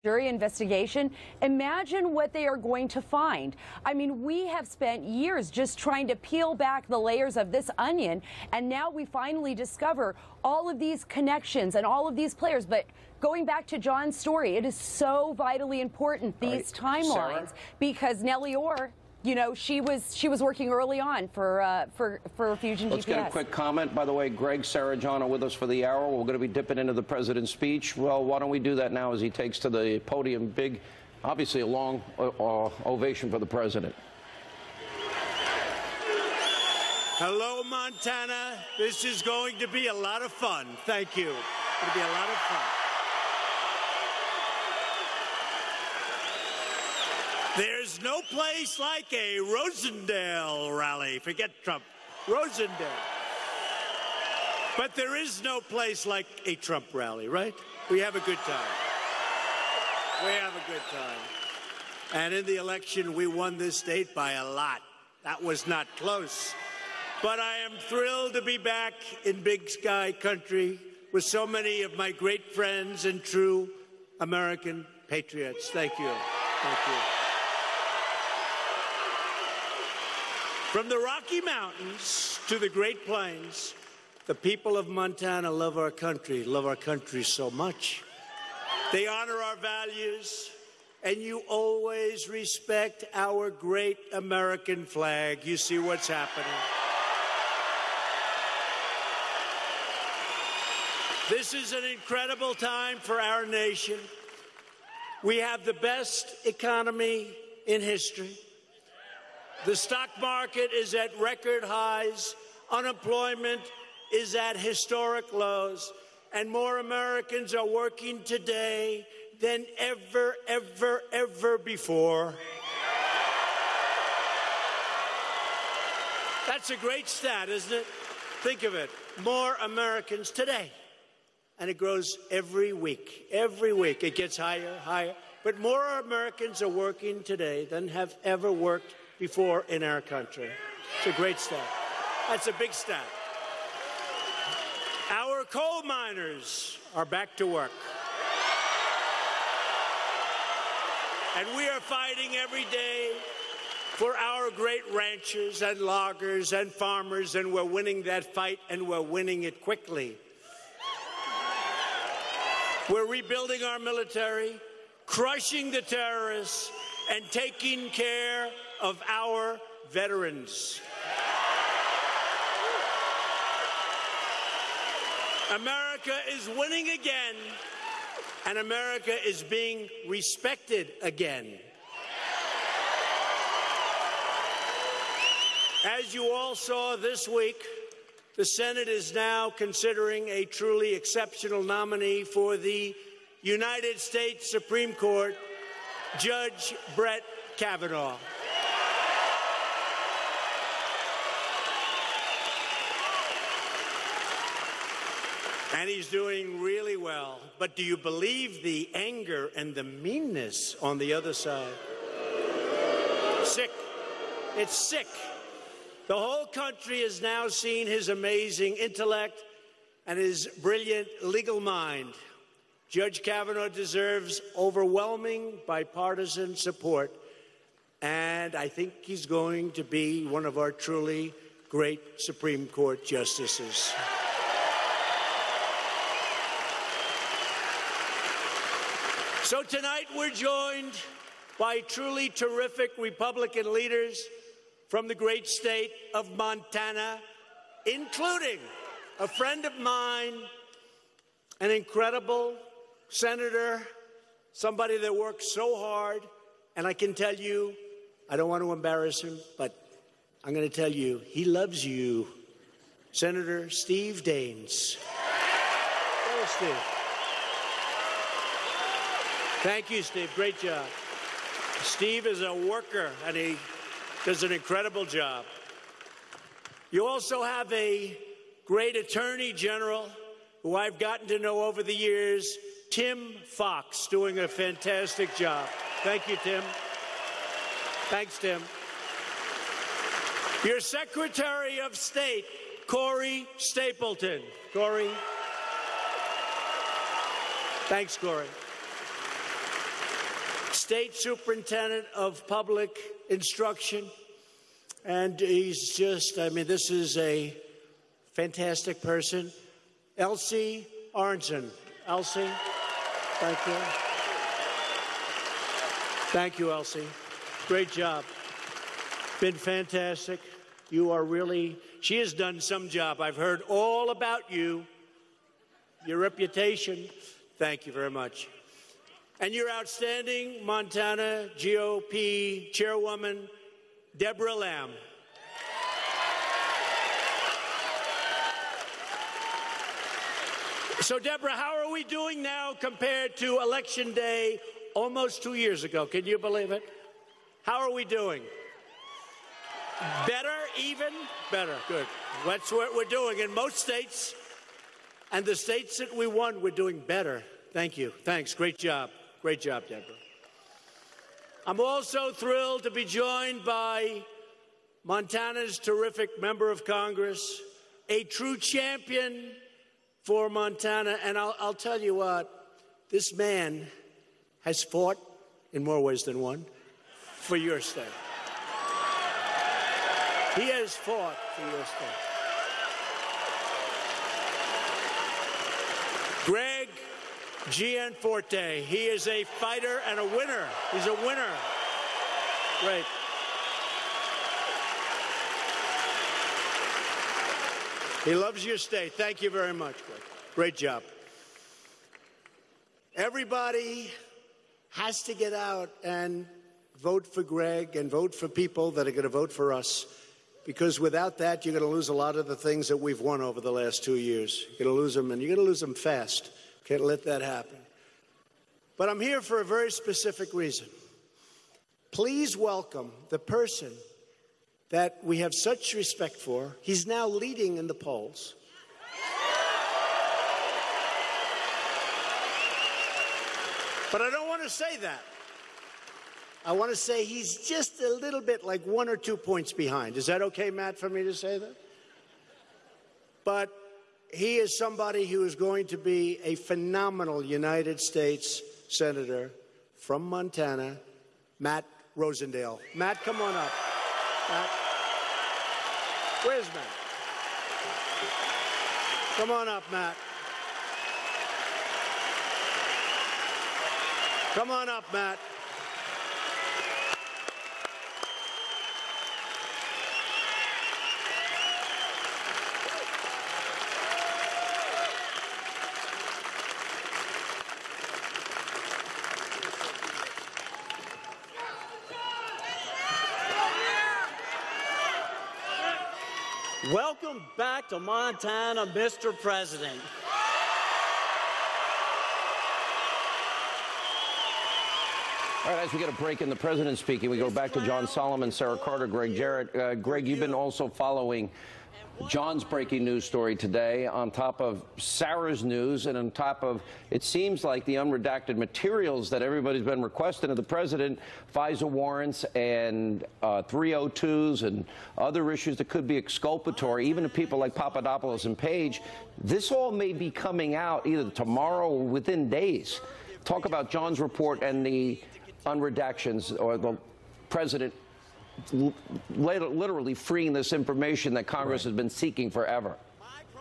jury investigation. Imagine what they are going to find. I mean, we have spent years just trying to peel back the layers of this onion, and now we finally discover all of these connections and all of these players. But going back to John's story, it is so vitally important, these timelines, because Nellie Orr, you know, she was working early on for Fusion GPS. Let's get a quick comment. By the way, Greg, Sarah, John are with us for the hour. We're going to be dipping into the president's speech. Well, why don't we do that now as he takes to the podium? Big, obviously a long ovation for the president. Hello, Montana. This is going to be a lot of fun. Thank you. It's going to be a lot of fun. There's no place like a Rosendale rally. Forget Trump. Rosendale. But there is no place like a Trump rally, right? We have a good time. We have a good time. And in the election, we won this state by a lot. That was not close. But I am thrilled to be back in Big Sky country with so many of my great friends and true American patriots. Thank you. Thank you. From the Rocky Mountains to the Great Plains, the people of Montana love our country so much. They honor our values, and you always respect our great American flag. You see what's happening. This is an incredible time for our nation. We have the best economy in history. The stock market is at record highs. Unemployment is at historic lows. And more Americans are working today than ever before. That's a great stat, isn't it? Think of it. More Americans today. And it grows every week. Every week it gets higher, higher. But more Americans are working today than have ever worked before in our country. It's a great stat. That's a big stat. Our coal miners are back to work. And we are fighting every day for our great ranchers and loggers and farmers, and we're winning that fight, and we're winning it quickly. We're rebuilding our military, crushing the terrorists, and taking care of our veterans. America is winning again, and America is being respected again. As you all saw this week, the Senate is now considering a truly exceptional nominee for the United States Supreme Court, Judge Brett Kavanaugh. And he's doing really well. But do you believe the anger and the meanness on the other side? Sick. It's sick. The whole country has now seen his amazing intellect and his brilliant legal mind. Judge Kavanaugh deserves overwhelming bipartisan support, and I think he's going to be one of our truly great Supreme Court justices. So tonight we're joined by truly terrific Republican leaders from the great state of Montana, including a friend of mine, an incredible senator, somebody that works so hard. And I can tell you, I don't want to embarrass him, but I'm going to tell you, he loves you, Senator Steve Daines. Hello, Steve. Thank you, Steve. Great job. Steve is a worker, and he does an incredible job. You also have a great Attorney General who I've gotten to know over the years, Tim Fox, doing a fantastic job. Thank you, Tim. Thanks, Tim. Your Secretary of State, Corey Stapleton. Corey. Thanks, Corey. State Superintendent of Public Instruction. And he's just, I mean, this is a fantastic person. Elsie Aronson. Elsie, thank you. Thank you, Elsie. Great job. Been fantastic. You are really, she has done some job. I've heard all about you, your reputation. Thank you very much. And your outstanding Montana GOP Chairwoman, Deborah Lamb. So, Deborah, how are we doing now compared to Election Day almost 2 years ago? Can you believe it? How are we doing? Better, even? Better, good. That's what we're doing in most states. And the states that we won, we're doing better. Thank you. Thanks. Great job. Great job, Deborah. I'm also thrilled to be joined by Montana's terrific member of Congress, a true champion for Montana. And I'll tell you what, this man has fought in more ways than one for your state. He has fought for your state. Greg Gianforte. He is a fighter and a winner. He's a winner. Great. He loves your state. Thank you very much, Greg. Great job. Everybody has to get out and vote for Greg and vote for people that are going to vote for us, because without that, you're going to lose a lot of the things that we've won over the last 2 years. You're going to lose them, and you're going to lose them fast. Can't let that happen. But I'm here for a very specific reason. Please welcome the person that we have such respect for. He's now leading in the polls. But I don't want to say that. I want to say he's just a little bit like 1 or 2 points behind. Is that okay, Matt, for me to say that? But he is somebody who is going to be a phenomenal United States Senator from Montana, Matt Rosendale. Matt, come on up. Matt. Where's Matt? Come on up, Matt. Come on up, Matt. Welcome back to Montana, Mr. President. All right, as we get a break in the president speaking, we go back to John Solomon, Sarah Carter, Greg Jarrett. Greg, you've been also following John's breaking news story today on top of Sarah's news and on top of, it seems like, the unredacted materials that everybody's been requesting of the president, FISA warrants and 302s and other issues that could be exculpatory, even to people like Papadopoulos and Page. This all may be coming out either tomorrow or within days. Talk about John's report and the unredactions, or the president literally freeing this information that Congress has been seeking forever.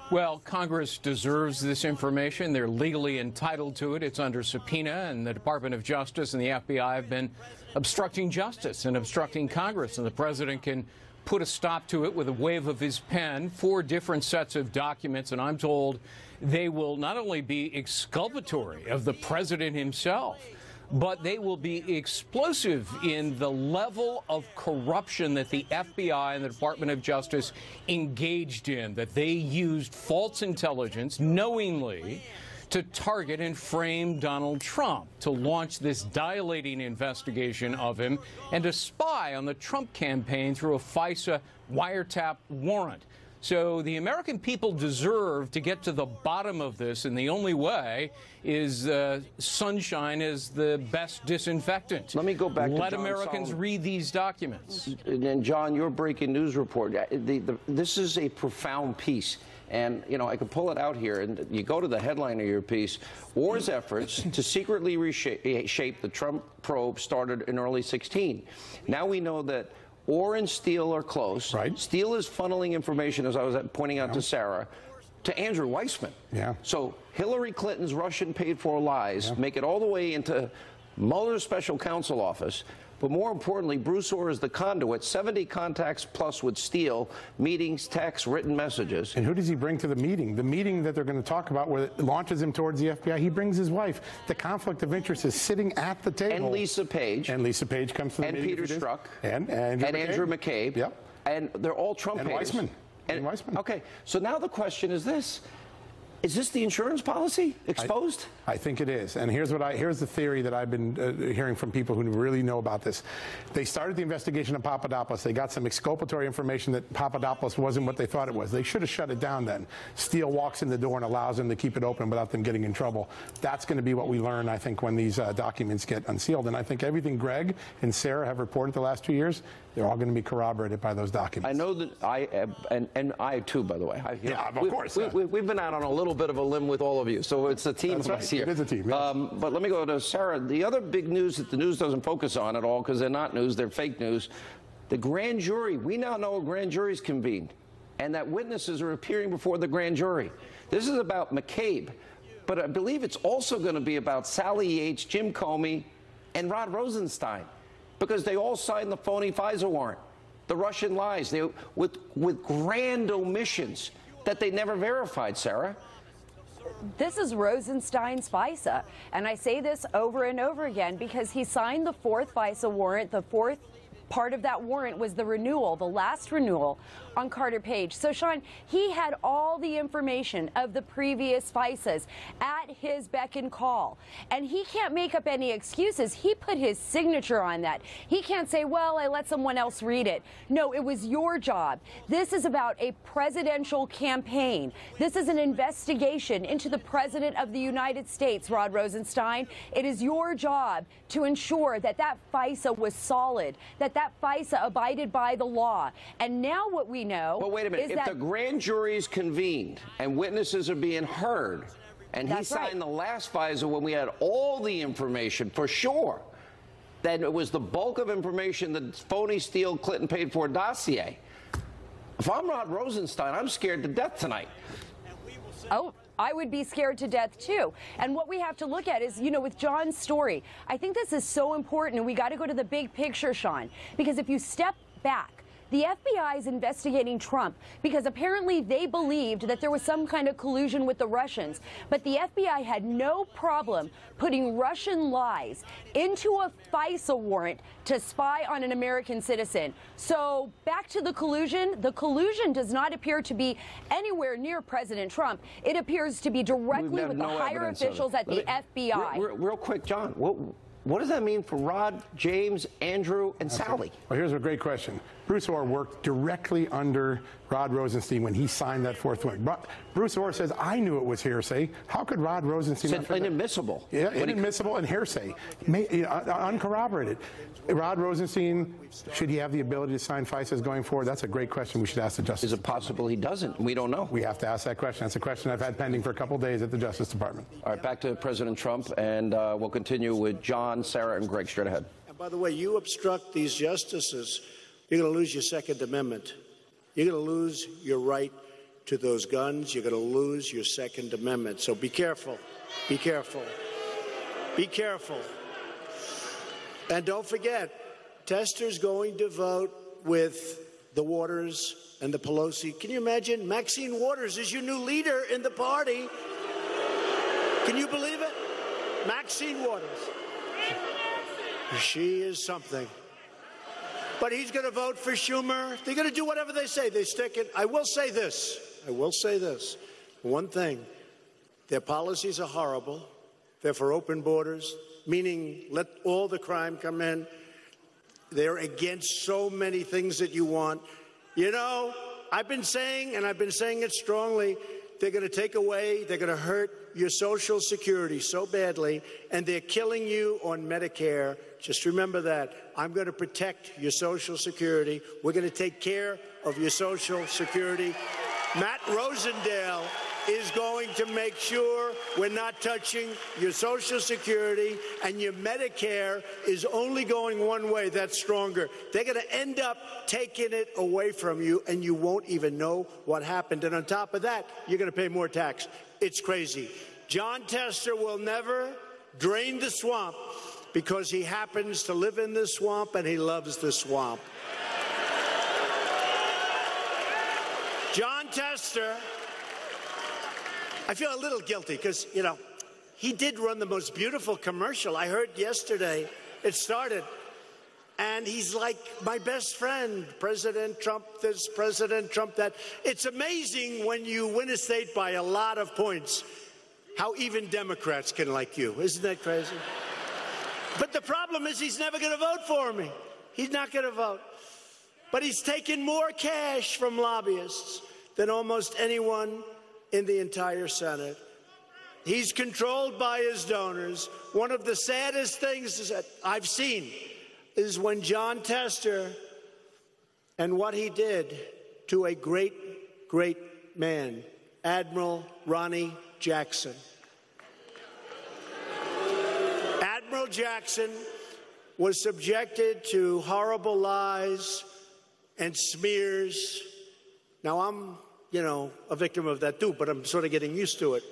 Well, Congress deserves this information. They're legally entitled to it. It's under subpoena, and the Department of Justice and the FBI have been obstructing justice and obstructing Congress, and the president can put a stop to it with a wave of his pen. 4 different sets of documents, and I'm told they will not only be exculpatory of the president himself, but they will be explosive in the level of corruption that the FBI and the Department of Justice engaged in, that they used false intelligence knowingly to target and frame Donald Trump, to launch this dilating investigation of him, and to spy on the Trump campaign through a FISA wiretap warrant. So the American people deserve to get to the bottom of this, and the only way is sunshine is the best disinfectant. Let me go back to Let John Americans Solomon. read these documents. And John, your breaking news report, this is a profound piece. And, you know, I could pull it out here, and you go to the headline of your piece, War's efforts to secretly reshape the Trump probe started in early 16. Now we know that Orr and Steele are close. Right. Steele is funneling information, as I was pointing out to Sarah, to Andrew Weissman. Yeah. So Hillary Clinton's Russian paid-for lies make it all the way into Mueller's special counsel office. But more importantly, Bruce Orr is the conduit, 70 contacts plus with Steele, meetings, texts, written messages. And who does he bring to the meeting? The meeting that they're going to talk about where it launches him towards the FBI, he brings his wife. The conflict of interest is sitting at the table. And Lisa Page. And Lisa Page comes to the meeting. And Peter Strzok. And Andrew McCabe. Yep. And they're all Trump and haters. Weissman. And Weissman. Okay, so now the question is this. Is this the insurance policy exposed? I think it is. And here's the theory that I've been hearing from people who really know about this. They started the investigation of Papadopoulos. They got some exculpatory information that Papadopoulos wasn't what they thought it was. They should have shut it down then. Steele walks in the door and allows them to keep it open without them getting in trouble. That's going to be what we learn, I think, when these documents get unsealed. And I think everything Greg and Sarah have reported the last 2 years, they're all going to be corroborated by those documents. I know that and I too, by the way. Of course. We've been out on a little bit of a limb with all of you, so it's a team of us here. It is a team. Yes. But let me go to Sarah. The other big news that the news doesn't focus on at all, because they're not news, they're fake news. The grand jury. We now know a grand jury's convened, and that witnesses are appearing before the grand jury. This is about McCabe, but I believe it's also going to be about Sally Yates, Jim Comey, and Rod Rosenstein, because they all signed the phony FISA warrant, the Russian lies, with grand omissions that they never verified, Sarah. This is Rosenstein's FISA, and I say this over and over again because he signed the fourth FISA warrant. The fourth part of that warrant was the renewal, the last renewal on Carter Page. So, Sean, he had all the information of the previous FISAs at his beck and call. And he can't make up any excuses. He put his signature on that. He can't say, well, I let someone else read it. No, it was your job. This is about a presidential campaign. This is an investigation into the President of the United States, Rod Rosenstein. It is your job to ensure that that FISA was solid, that FISA abided by the law. And now what we know. But wait a minute. If the grand jury is convened and witnesses are being heard, and he signed the last FISA when we had all the information for sure, then it was the bulk of information that phony Steele Clinton paid for dossier. If I'm Rod Rosenstein, I'm scared to death tonight. Oh, I would be scared to death, too. And what we have to look at is, you know, with John's story, I think this is so important, and we got to go to the big picture, Sean, because if you step back, the FBI is investigating Trump because apparently they believed that there was some kind of collusion with the Russians. But the FBI had no problem putting Russian lies into a FISA warrant to spy on an American citizen. So back to the collusion. The collusion does not appear to be anywhere near President Trump. It appears to be directly with the higher officials at the FBI. Real quick, John, what does that mean for Rod, James, Andrew, and Sally? Well, here's a great question. Bruce Orr worked directly under Rod Rosenstein when he signed that fourth one. Bruce Orr says, I knew it was hearsay. How could Rod Rosenstein... Said inadmissible. Yeah, inadmissible and hearsay. Uncorroborated. Rod Rosenstein, should he have the ability to sign FISAs going forward? That's a great question we should ask the Justice Department. Is it possible he doesn't? We don't know. We have to ask that question. That's a question I've had pending for a couple days at the Justice Department. All right, back to President Trump, and we'll continue with John, Sarah, and Greg straight ahead. And by the way, you obstruct these justices, you're going to lose your Second Amendment. You're going to lose your right to those guns. You're going to lose your Second Amendment. So be careful. Be careful. Be careful. And don't forget, Tester's going to vote with the Waters and the Pelosi. Can you imagine? Maxine Waters is your new leader in the party. Can you believe it? Maxine Waters. She is something. But he's going to vote for Schumer. They're going to do whatever they say. They stick it. I will say this. One thing. Their policies are horrible. They're for open borders, meaning let all the crime come in. They're against so many things that you want. You know, I've been saying, and I've been saying it strongly, they're going to take away, they're going to hurt your Social Security so badly, and they're killing you on Medicare. Just remember that. I'm going to protect your Social Security. We're going to take care of your Social Security. Matt Rosendale is going to make sure we're not touching your Social Security, and your Medicare is only going one way. That's stronger. They're going to end up taking it away from you, and you won't even know what happened. And on top of that, you're going to pay more tax. It's crazy. John Tester will never drain the swamp because he happens to live in this swamp and he loves the swamp. John Tester, I feel a little guilty because, you know, he did run the most beautiful commercial. I heard yesterday it started, and he's like my best friend, President Trump this, President Trump that. It's amazing when you win a state by a lot of points, how even Democrats can like you. Isn't that crazy? But the problem is he's never going to vote for me. He's not going to vote. But he's taken more cash from lobbyists than almost anyone in the entire Senate. He's controlled by his donors. One of the saddest things that I've seen is when John Tester and what he did to a great, great man, Admiral Ronnie Jackson. Admiral Jackson was subjected to horrible lies and smears. Now, I'm, you know, a victim of that too, but I'm sort of getting used to it.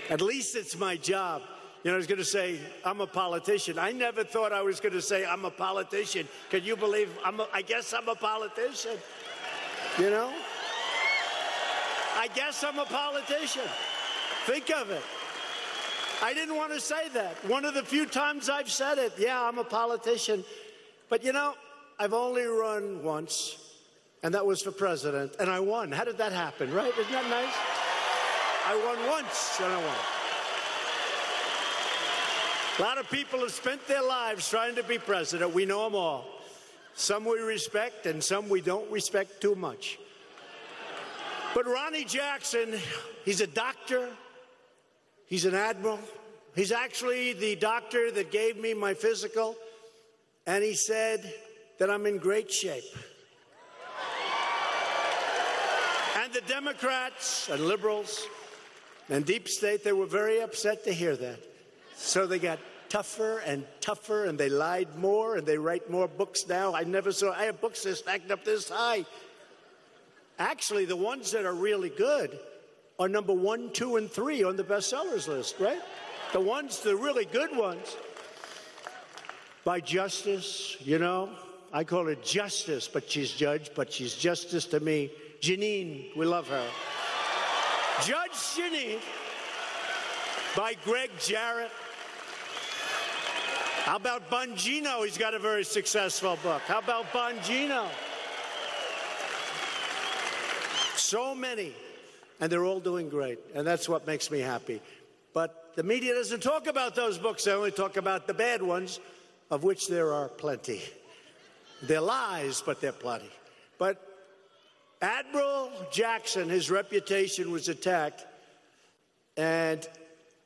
At least it's my job. You know, I was going to say, I'm a politician. I never thought I was going to say I'm a politician. Can you believe I guess I'm a politician? You know? I guess I'm a politician. Think of it. I didn't want to say that. One of the few times I've said it, yeah, I'm a politician. But, you know, I've only run once, and that was for president, and I won. How did that happen, right? Isn't that nice? I won once, and I won. A lot of people have spent their lives trying to be president. We know them all. Some we respect, and some we don't respect too much. But Ronnie Jackson, he's a doctor. He's an admiral. He's actually the doctor that gave me my physical, and he said that I'm in great shape. And the Democrats and liberals and deep state, they were very upset to hear that. So they got tougher and tougher, and they lied more, and they write more books now. I have books that stacked up this high. Actually, the ones that are really good are number 1, 2, and 3 on the bestsellers list, right? The really good ones. By Justice, you know, I call her Justice, but she's Judge, but she's Justice to me. Janine, we love her. Judge Janine, by Greg Jarrett. How about Bongino? He's got a very successful book. How about Bongino? So many, and they're all doing great, and that's what makes me happy. But the media doesn't talk about those books. They only talk about the bad ones, of which there are plenty. They're lies, but they're plenty. But Admiral Jackson, his reputation was attacked, and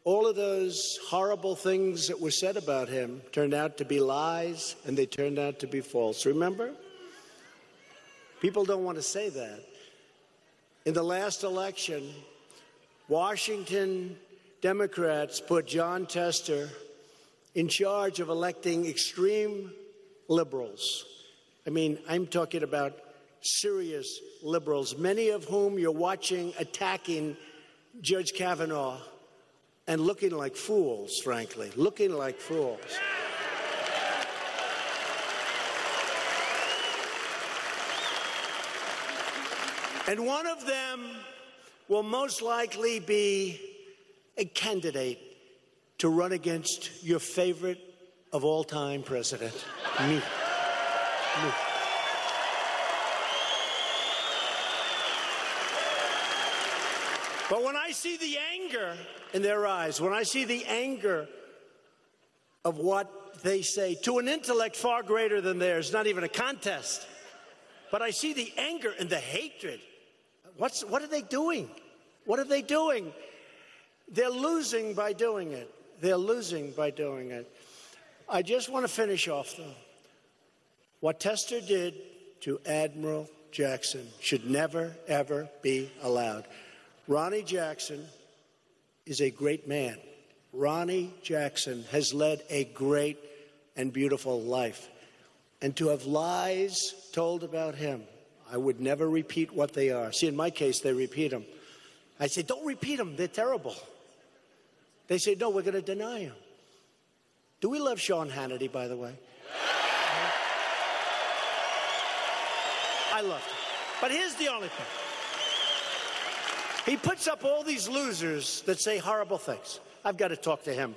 all of those horrible things that were said about him turned out to be lies, and they turned out to be false. Remember? People don't want to say that. In the last election, Washington Democrats put John Tester in charge of electing extreme liberals. I mean, I'm talking about serious liberals, many of whom you're watching attacking Judge Kavanaugh and looking like fools, frankly, looking like fools. And one of them will most likely be a candidate to run against your favorite of all time president, me. But when I see the anger in their eyes, when I see the anger of what they say to an intellect far greater than theirs, not even a contest, but I see the anger and the hatred. What are they doing? What are they doing? They're losing by doing it. They're losing by doing it. I just want to finish off, though. What Tester did to Admiral Jackson should never, ever be allowed. Ronnie Jackson is a great man. Ronnie Jackson has led a great and beautiful life. And to have lies told about him, I would never repeat what they are. See, in my case, they repeat them. I say, don't repeat them. They're terrible. They say, no, we're going to deny them. Do we love Sean Hannity, by the way? I love him. But here's the only thing. He puts up all these losers that say horrible things. I've got to talk to him.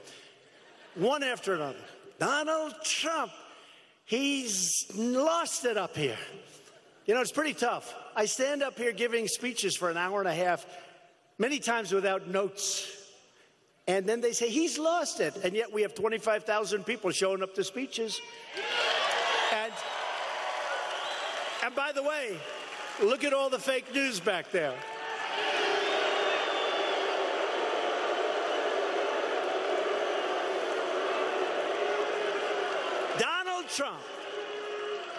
One after another. Donald Trump. He's lost it up here. You know, it's pretty tough. I stand up here giving speeches for an hour and a half, many times without notes. And then they say, he's lost it. And yet we have 25,000 people showing up to speeches. And by the way, look at all the fake news back there. Donald Trump.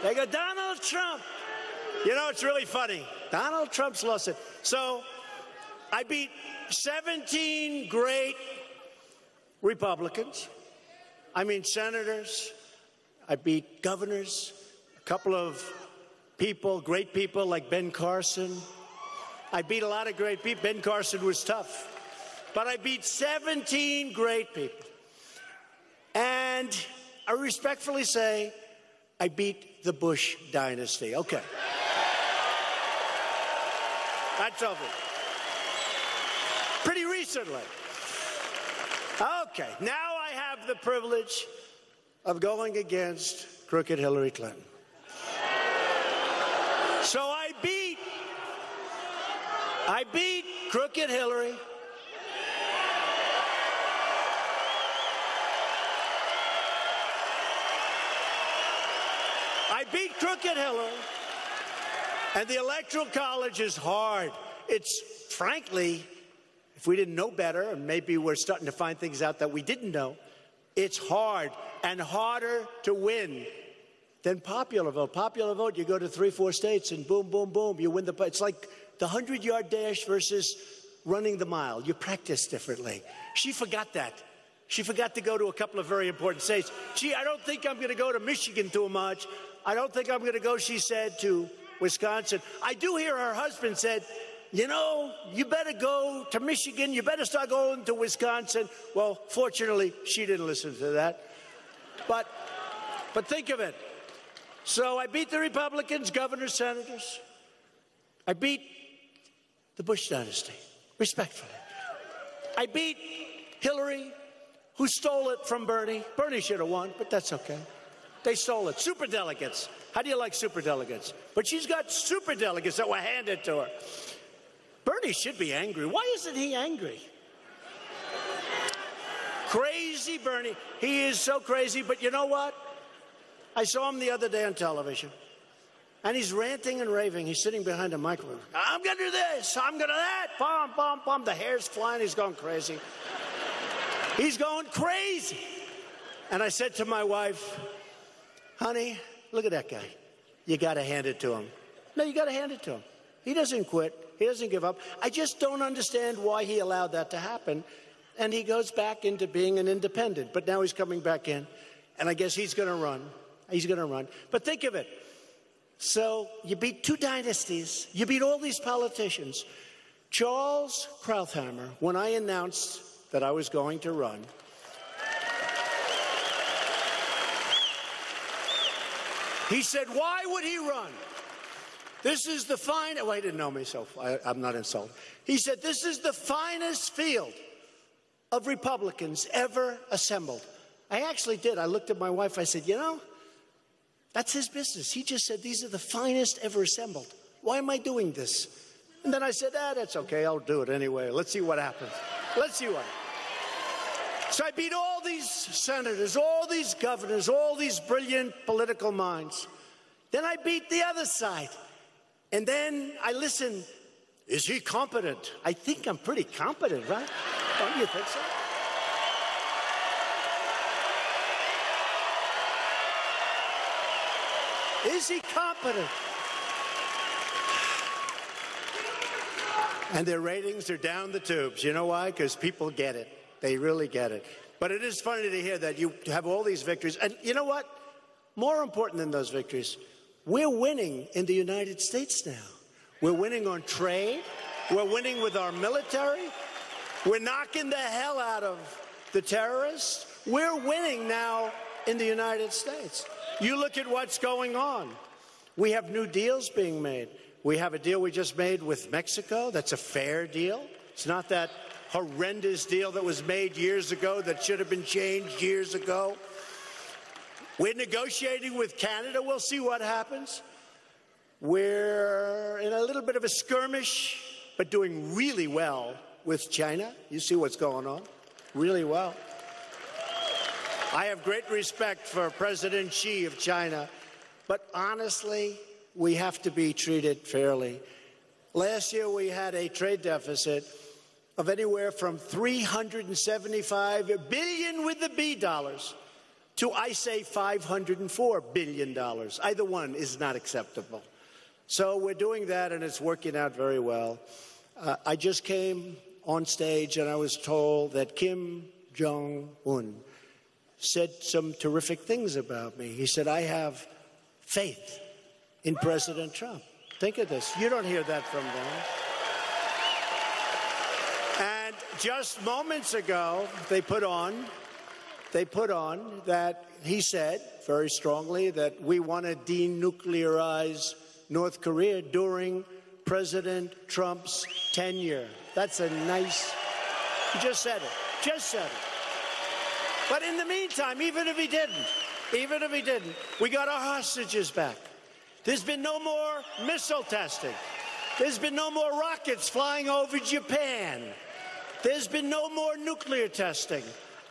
They go, Donald Trump. You know, it's really funny. Donald Trump's lost it. So I beat 17 great Republicans. I mean, senators. I beat governors. A couple of people, great people like Ben Carson. I beat a lot of great people. Ben Carson was tough. But I beat 17 great people. And I respectfully say, I beat the Bush dynasty. Okay. That's over. Pretty recently. Okay. Now I have the privilege of going against crooked Hillary Clinton. So I beat crooked Hillary. I beat crooked Hillary. And the Electoral College is hard. It's, frankly, if we didn't know better, and maybe we're starting to find things out that we didn't know, it's hard and harder to win than popular vote. Popular vote, you go to 3-4 states and boom, boom, boom, you win the, it's like the 100-yard dash versus running the mile. You practice differently. She forgot that. She forgot to go to a couple of very important states. Gee, I don't think I'm going to go to Michigan too much. I don't think I'm going to go, she said, to Wisconsin. I do hear her husband said, you know, you better go to Michigan. You better start going to Wisconsin. Well, fortunately, she didn't listen to that. But think of it. So I beat the Republicans, governors, senators. I beat the Bush dynasty, respectfully. I beat Hillary, who stole it from Bernie. Bernie should have won, but that's okay. They stole it. Superdelegates. How do you like superdelegates? But she's got superdelegates that were handed to her. Bernie should be angry. Why isn't he angry? Crazy Bernie. He is so crazy, but you know what? I saw him the other day on television, and he's ranting and raving. He's sitting behind a microphone. I'm going to do this. I'm going to that. Bum, bum, bum. The hair's flying. He's going crazy. He's going crazy. And I said to my wife, honey, look at that guy. You got to hand it to him. No, you got to hand it to him. He doesn't quit. He doesn't give up. I just don't understand why he allowed that to happen. And he goes back into being an independent. But now he's coming back in. And I guess he's going to run. He's going to run. But think of it. So you beat two dynasties. You beat all these politicians. Charles Krauthammer, when I announced that I was going to run, he said, why would he run? This is the fine. Oh, he didn't know me, so I'm not insulted. He said, this is the finest field of Republicans ever assembled. I actually did. I looked at my wife. I said, you know, that's his business. He just said, these are the finest ever assembled. Why am I doing this? And then I said, that's okay. I'll do it anyway. Let's see what happens. Let's see what happens. So I beat all these senators, all these governors, all these brilliant political minds. Then I beat the other side. And then I listened. Is he competent? I think I'm pretty competent, right? Don't you think so? Is he competent? And their ratings are down the tubes. You know why? Because people get it. They really get it. But it is funny to hear that you have all these victories. And you know what? More important than those victories, we're winning in the United States now. We're winning on trade. We're winning with our military. We're knocking the hell out of the terrorists. We're winning now in the United States. You look at what's going on. We have new deals being made. We have a deal we just made with Mexico. That's a fair deal. It's not that horrendous deal that was made years ago that should have been changed years ago. We're negotiating with Canada. We'll see what happens. We're in a little bit of a skirmish, but doing really well with China. You see what's going on. Really well. I have great respect for President Xi of China, but honestly, we have to be treated fairly. Last year, we had a trade deficit of anywhere from $375 billion with the B dollars to, I say, $504 billion. Either one is not acceptable. So we're doing that, and it's working out very well. I just came on stage, and I was told that Kim Jong-un said some terrific things about me. He said, I have faith in President Trump. Think of this. You don't hear that from them. And just moments ago, they put on that he said very strongly that we want to denuclearize North Korea during President Trump's tenure. That's a nice, he just said it, But in the meantime, even if he didn't, we got our hostages back. There's been no more missile testing. There's been no more rockets flying over Japan. There's been no more nuclear testing.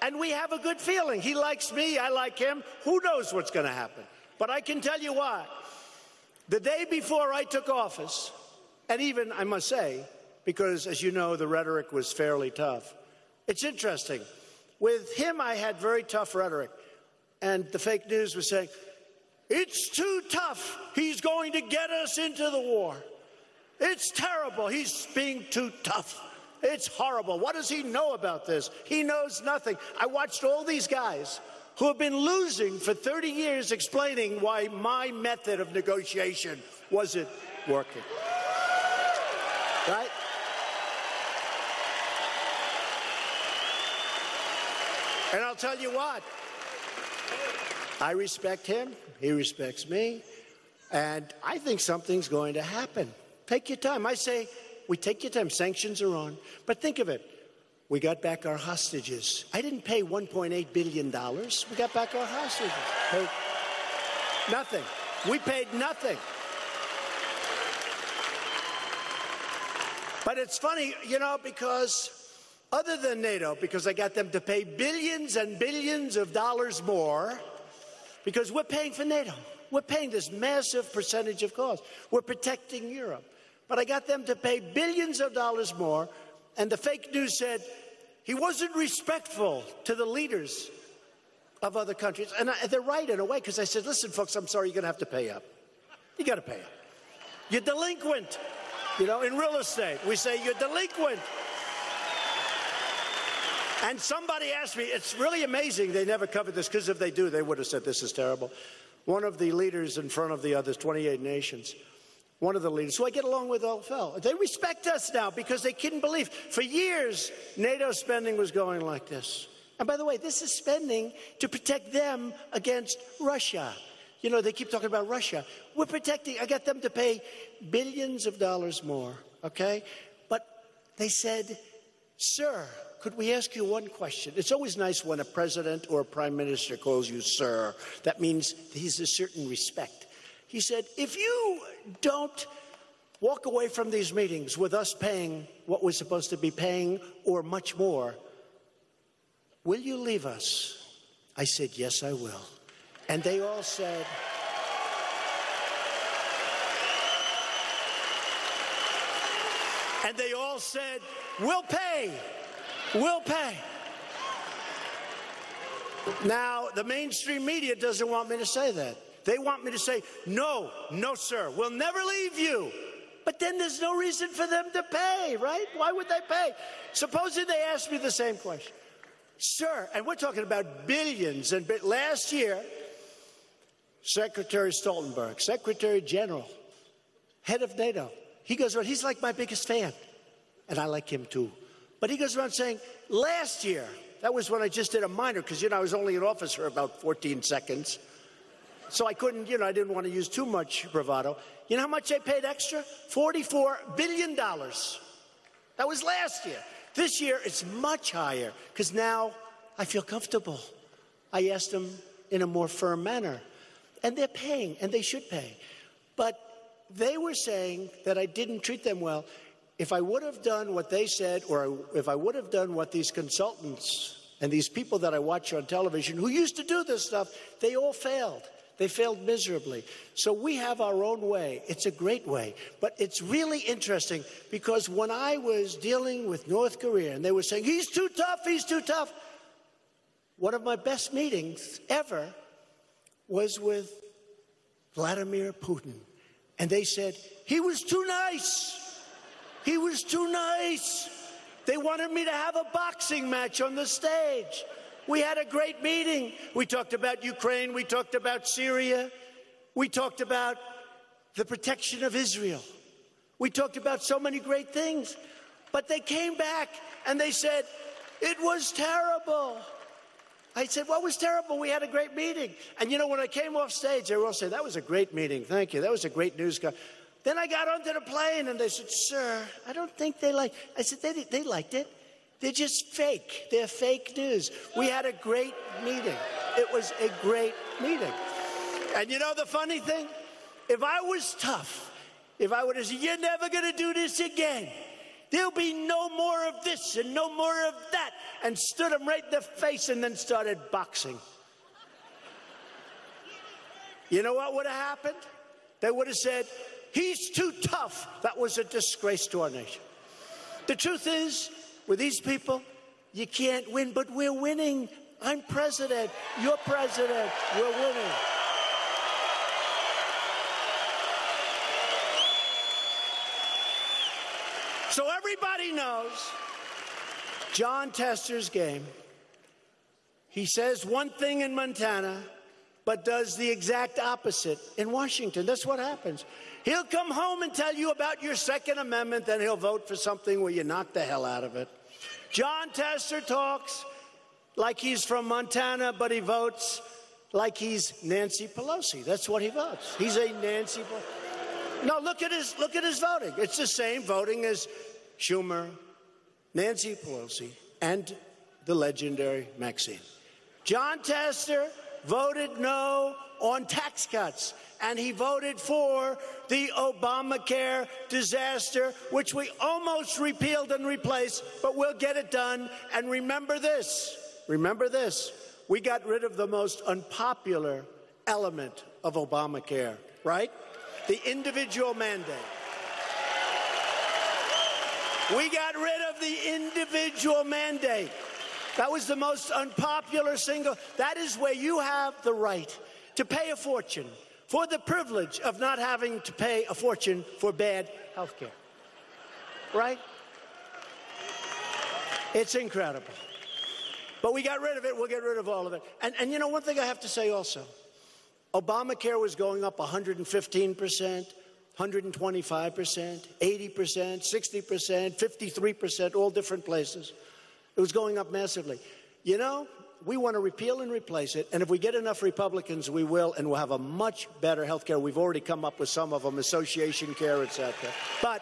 And we have a good feeling. He likes me, I like him. Who knows what's going to happen? But I can tell you what. The day before I took office, and even, I must say, because, as you know, the rhetoric was fairly tough. It's interesting. With him, I had very tough rhetoric. And the fake news was saying, it's too tough. He's going to get us into the war. It's terrible. He's being too tough. It's horrible. What does he know about this? He knows nothing. I watched all these guys who have been losing for 30 years explaining why my method of negotiation wasn't working. Right? And I'll tell you what, I respect him, he respects me, and I think something's going to happen. Take your time. I say, we take your time. Sanctions are on. But think of it. We got back our hostages. I didn't pay $1.8 billion. We got back our hostages. Paid nothing. We paid nothing. But it's funny, you know, because other than NATO, because I got them to pay billions and billions of dollars more, because we're paying for NATO. We're paying this massive percentage of cost. We're protecting Europe. But I got them to pay billions of dollars more, and the fake news said he wasn't respectful to the leaders of other countries. And they're right in a way, because I said, listen, folks, I'm sorry, you're going to have to pay up. You got to pay up. You're delinquent. You know, in real estate, we say you're delinquent. And somebody asked me, it's really amazing they never covered this, because if they do, they would have said this is terrible. One of the leaders in front of the others, 28 nations, one of the leaders, who I get along with all fell. They respect us now because they couldn't believe. For years, NATO spending was going like this. And by the way, this is spending to protect them against Russia. You know, they keep talking about Russia. We're protecting, I got them to pay billions of dollars more, okay? But they said, sir, could we ask you one question? It's always nice when a president or a prime minister calls you sir. That means he's a certain respect. He said, if you don't walk away from these meetings with us paying what we're supposed to be paying or much more, will you leave us? I said, yes, I will. And they all said, we'll pay. We'll pay. Now, the mainstream media doesn't want me to say that. They want me to say, no, no, sir, we'll never leave you. But then there's no reason for them to pay, right? Why would they pay? Supposing they asked me the same question. Sir, and we're talking about billions. And last year, Secretary Stoltenberg, Secretary General, head of NATO, he goes around, he's like my biggest fan. And I like him too. But he goes around saying, last year, that was when I just did a minor, because, you know, I was only in office for about 14 seconds. So I couldn't, you know, I didn't want to use too much bravado. You know how much they paid extra? $44 billion. That was last year. This year, it's much higher, because now I feel comfortable. I asked them in a more firm manner. And they're paying, and they should pay. But they were saying that I didn't treat them well. If I would have done what they said, or if I would have done what these consultants and these people that I watch on television who used to do this stuff, they all failed. They failed miserably. So we have our own way. It's a great way. But it's really interesting, because when I was dealing with North Korea and they were saying, he's too tough, he's too tough. One of my best meetings ever was with Vladimir Putin. And they said, he was too nice. He was too nice. They wanted me to have a boxing match on the stage. We had a great meeting. We talked about Ukraine. We talked about Syria. We talked about the protection of Israel. We talked about so many great things. But they came back and they said, it was terrible. I said, what was terrible? We had a great meeting. And, you know, when I came off stage, they were all saying, that was a great meeting. Thank you. That was a great news. Then I got onto the plane and they said, sir, I don't think they liked it. I said, they liked it. They're just fake. They're fake news. We had a great meeting. It was a great meeting. And you know the funny thing? If I was tough, if I would have said, you're never going to do this again. There'll be no more of this and no more of that, and stood him right in the face and then started boxing. You know what would have happened? They would have said, he's too tough. That was a disgrace to our nation. The truth is, with these people, you can't win, but we're winning. I'm president. You're president. We're winning. So everybody knows John Tester's game. He says one thing in Montana, but does the exact opposite in Washington. That's what happens. He'll come home and tell you about your Second Amendment, then he'll vote for something where you knock the hell out of it. John Tester talks like he's from Montana, but he votes like he's Nancy Pelosi. That's what he votes. He's a Nancy Pelosi. No, look at his voting. It's the same voting as Schumer, Nancy Pelosi, and the legendary Maxine. John Tester voted no on tax cuts, and he voted for the Obamacare disaster, which we almost repealed and replaced, but we'll get it done. And remember this, we got rid of the most unpopular element of Obamacare, right? The individual mandate. We got rid of the individual mandate. That was the most unpopular single. That is where you have the right to pay a fortune for the privilege of not having to pay a fortune for bad health care. Right? It's incredible. But we got rid of it. We'll get rid of all of it. And you know, one thing I have to say also, Obamacare was going up 115%. 125%, 80%, 60%, 53%, all different places. It was going up massively. You know, we want to repeal and replace it, and if we get enough Republicans, we will, and we'll have a much better health care. We've already come up with some of them, association care, etc. But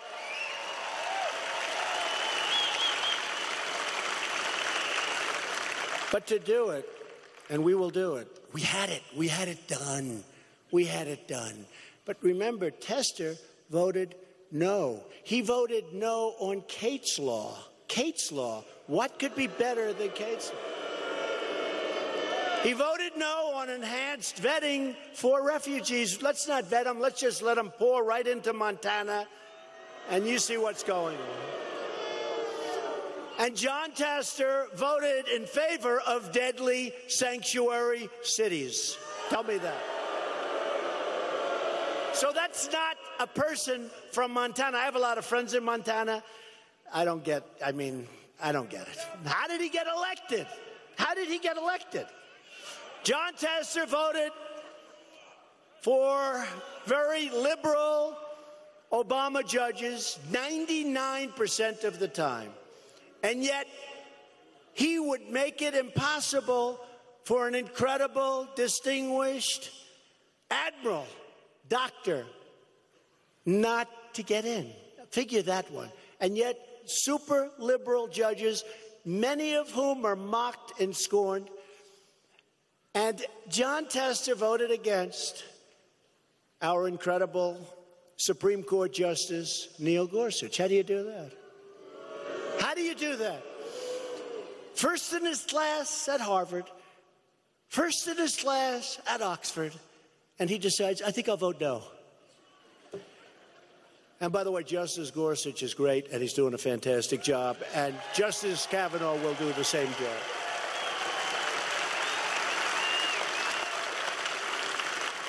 to do it, and we will do it, we had it done. We had it done. But remember, Tester voted no. He voted no on Kate's Law. Kate's Law. What could be better than Kate's Law? He voted no on enhanced vetting for refugees. Let's not vet them. Let's just let them pour right into Montana, and you see what's going on. And John Tester voted in favor of deadly sanctuary cities. Tell me that. So that's not a person from Montana. I have a lot of friends in Montana. I don't get it. How did he get elected? How did he get elected? John Tester voted for very liberal Obama judges 99% of the time. And yet, he would make it impossible for an incredible, distinguished admiral, doctor, not to get in. Figure that one. And yet, super liberal judges, many of whom are mocked and scorned. And John Tester voted against our incredible Supreme Court Justice Neil Gorsuch. How do you do that? How do you do that? First in his class at Harvard, first in his class at Oxford, and he decides, I think I'll vote no. And by the way, Justice Gorsuch is great, and he's doing a fantastic job, and Justice Kavanaugh will do the same job.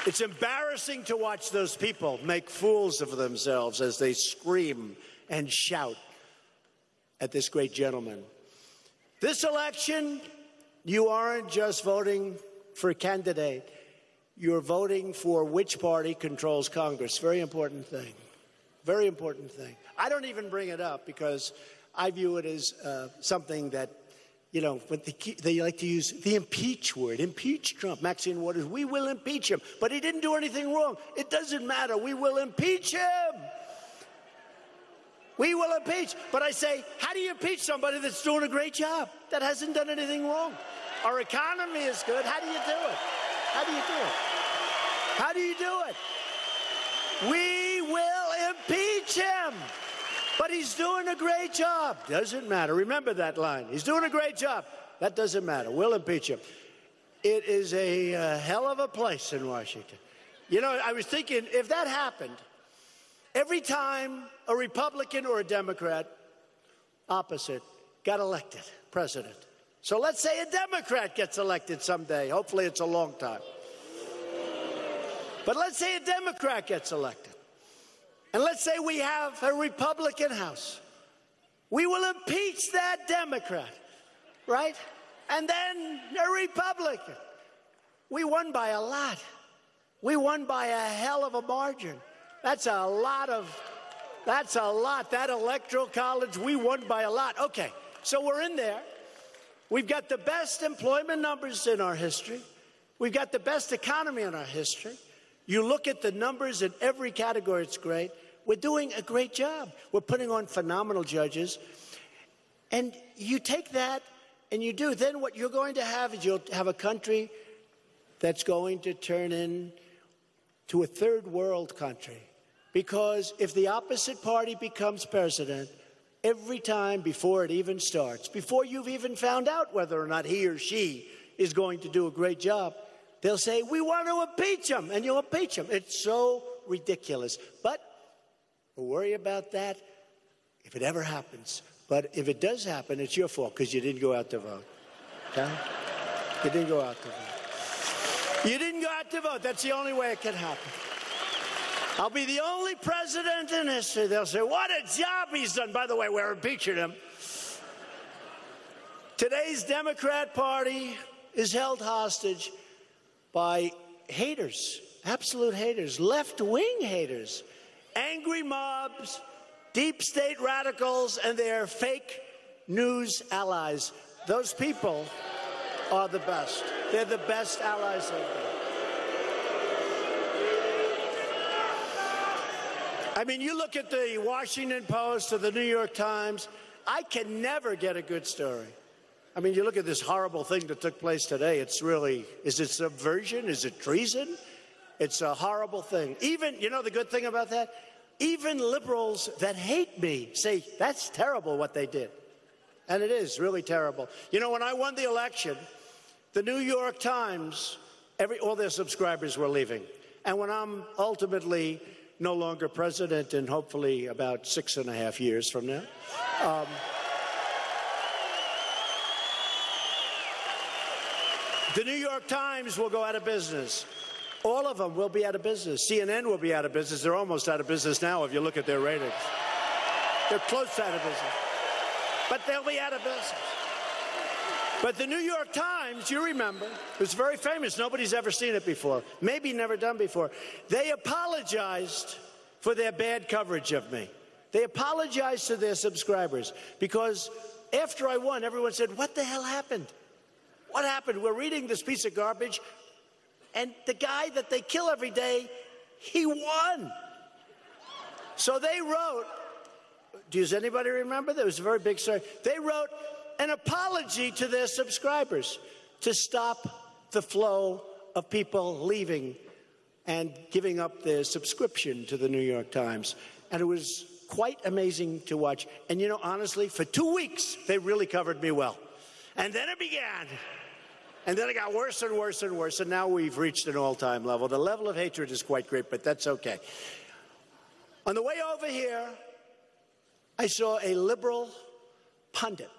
It's embarrassing to watch those people make fools of themselves as they scream and shout at this great gentleman. This election, you aren't just voting for a candidate. You're voting for which party controls Congress. Very important thing. Very important thing. I don't even bring it up because I view it as something that, you know, they like to use the impeach word. Impeach Trump. Maxine Waters, we will impeach him. But he didn't do anything wrong. It doesn't matter. We will impeach him. We will impeach. But I say, how do you impeach somebody that's doing a great job, that hasn't done anything wrong? Our economy is good. How do you do it? How do you do it? How do you do it? We will impeach him. But he's doing a great job. Doesn't matter. Remember that line. He's doing a great job. That doesn't matter. We'll impeach him. It is a hell of a place in Washington. You know, I was thinking, if that happened, every time a Republican or a Democrat, opposite, got elected president. So let's say a Democrat gets elected someday. Hopefully it's a long time. But let's say a Democrat gets elected. And let's say we have a Republican House. We will impeach that Democrat, right? And then a Republican. We won by a lot. We won by a hell of a margin. That's a lot. That electoral college, we won by a lot. Okay, so we're in there. We've got the best employment numbers in our history. We've got the best economy in our history. You look at the numbers in every category, it's great. We're doing a great job. We're putting on phenomenal judges. And you take that and you do. Then what you're going to have is you'll have a country that's going to turn into a third world country. Because if the opposite party becomes president, every time before it even starts, before you've even found out whether or not he or she is going to do a great job, they'll say, we want to impeach him, and you'll impeach him. It's so ridiculous. But we'll worry about that if it ever happens. But if it does happen, it's your fault because you didn't go out to vote. Okay? You didn't go out to vote. You didn't go out to vote. That's the only way it can happen. I'll be the only president in history. They'll say, what a job he's done. By the way, we're impeaching him. Today's Democrat Party is held hostage by haters, absolute haters, left-wing haters, angry mobs, deep state radicals, and their fake news allies. Those people are the best. They're the best allies of them. I mean, you look at the Washington Post or the New York Times, I can never get a good story. I mean, you look at this horrible thing that took place today. It's really, is it subversion? Is it treason? It's a horrible thing. Even, you know the good thing about that? Even liberals that hate me say, that's terrible what they did. And it is really terrible. You know, when I won the election, the New York Times, all their subscribers were leaving. And when I'm ultimately no longer president in hopefully about 6.5 years from now, the New York Times will go out of business. All of them will be out of business. CNN will be out of business. They're almost out of business now if you look at their ratings. They're close to out of business. But they'll be out of business. But the New York Times, you remember, it was very famous. Nobody's ever seen it before. Maybe never done before. They apologized for their bad coverage of me. They apologized to their subscribers because after I won, everyone said, what the hell happened? What happened? We're reading this piece of garbage, and the guy that they kill every day, he won. So they wrote, does anybody remember? There was a very big story. They wrote an apology to their subscribers to stop the flow of people leaving and giving up their subscription to the New York Times. And it was quite amazing to watch. And, you know, honestly, for 2 weeks, they really covered me well. And then it began. And then it got worse and worse and worse, and now we've reached an all-time level. The level of hatred is quite great, but that's okay. On the way over here, I saw a liberal pundit.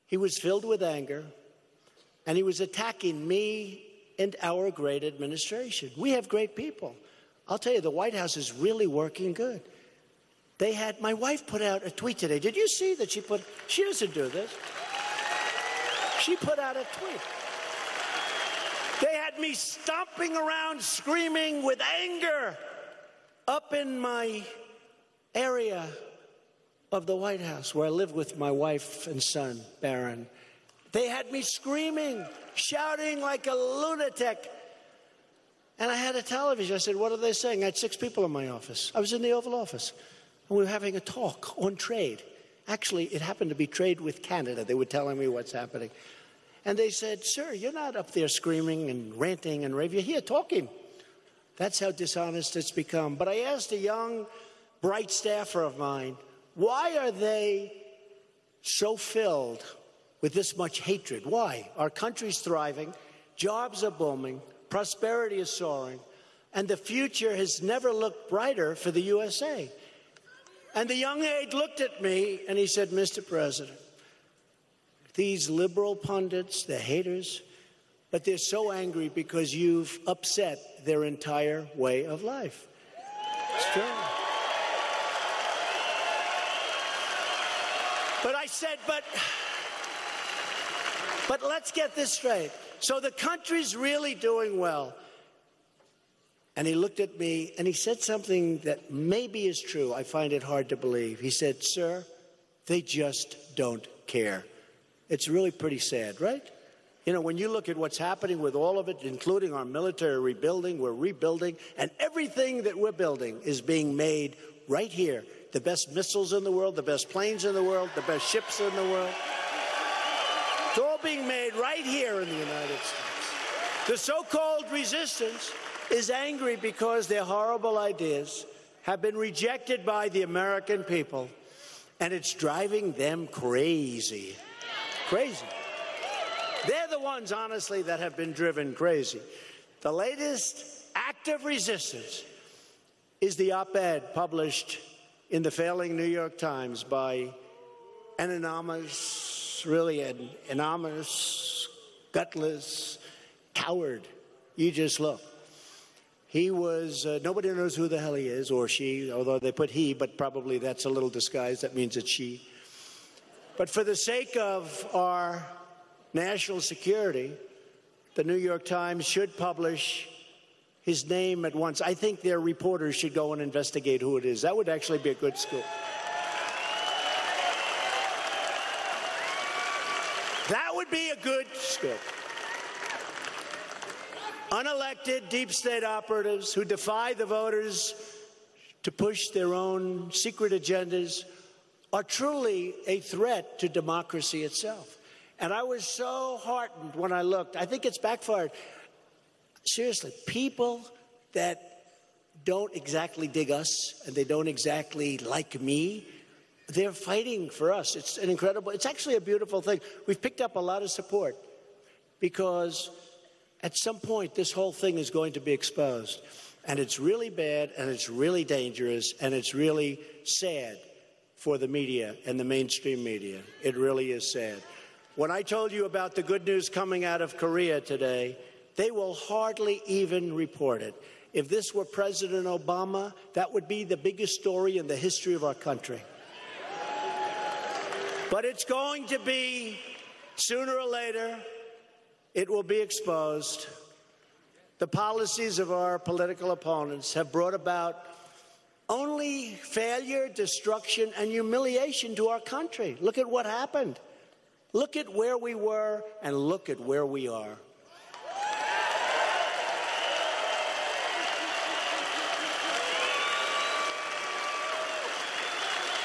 He was filled with anger, and he was attacking me and our great administration. We have great people. I'll tell you, the White House is really working good. They had, my wife put out a tweet today. Did you see that she doesn't do this. She put out a tweet. They had me stomping around, screaming with anger up in my area of the White House where I live with my wife and son, Barron. They had me screaming, shouting like a lunatic. And I had a television. I said, what are they saying? I had 6 people in my office. I was in the Oval Office. And we were having a talk on trade. Actually, it happened to be trade with Canada. They were telling me what's happening. And they said, sir, you're not up there screaming and ranting and raving. You're here talking. That's how dishonest it's become. But I asked a young, bright staffer of mine, why are they so filled with this much hatred? Why? Our country's thriving, jobs are booming, prosperity is soaring, and the future has never looked brighter for the USA. And the young aide looked at me and he said, Mr. President, these liberal pundits, they're haters, but they're so angry because you've upset their entire way of life. It's true. But I said, but let's get this straight. So the country's really doing well. And he looked at me and he said something that maybe is true. I find it hard to believe. He said, sir, they just don't care. It's really pretty sad, right? You know, when you look at what's happening with all of it, including our military rebuilding, we're rebuilding, and everything that we're building is being made right here. The best missiles in the world, the best planes in the world, the best ships in the world. It's all being made right here in the United States. The so-called resistance is angry because their horrible ideas have been rejected by the American people, and it's driving them crazy. Crazy. They're the ones, honestly, that have been driven crazy. The latest act of resistance is the op-ed published in the failing New York Times by an anonymous, really an anonymous, gutless coward. You just look. He was, nobody knows who the hell he is, or she, although they put he, but probably that's a little disguise. That means it's she. But for the sake of our national security, the New York Times should publish his name at once. I think their reporters should go and investigate who it is. That would actually be a good scoop. That would be a good scoop. Unelected deep state operatives who defy the voters to push their own secret agendas are truly a threat to democracy itself. And I was so heartened when I looked. I think it's backfired. Seriously, people that don't exactly dig us and they don't exactly like me, they're fighting for us. It's an incredible, it's actually a beautiful thing. We've picked up a lot of support because at some point this whole thing is going to be exposed. And it's really bad and it's really dangerous and it's really sad for the media and the mainstream media. It really is sad. When I told you about the good news coming out of Korea today, They will hardly even report it. If this were President Obama, that would be the biggest story in the history of our country. But it's going to be, sooner or later, it will be exposed. The policies of our political opponents have brought about only failure, destruction, and humiliation to our country. Look at what happened. Look at where we were, and look at where we are.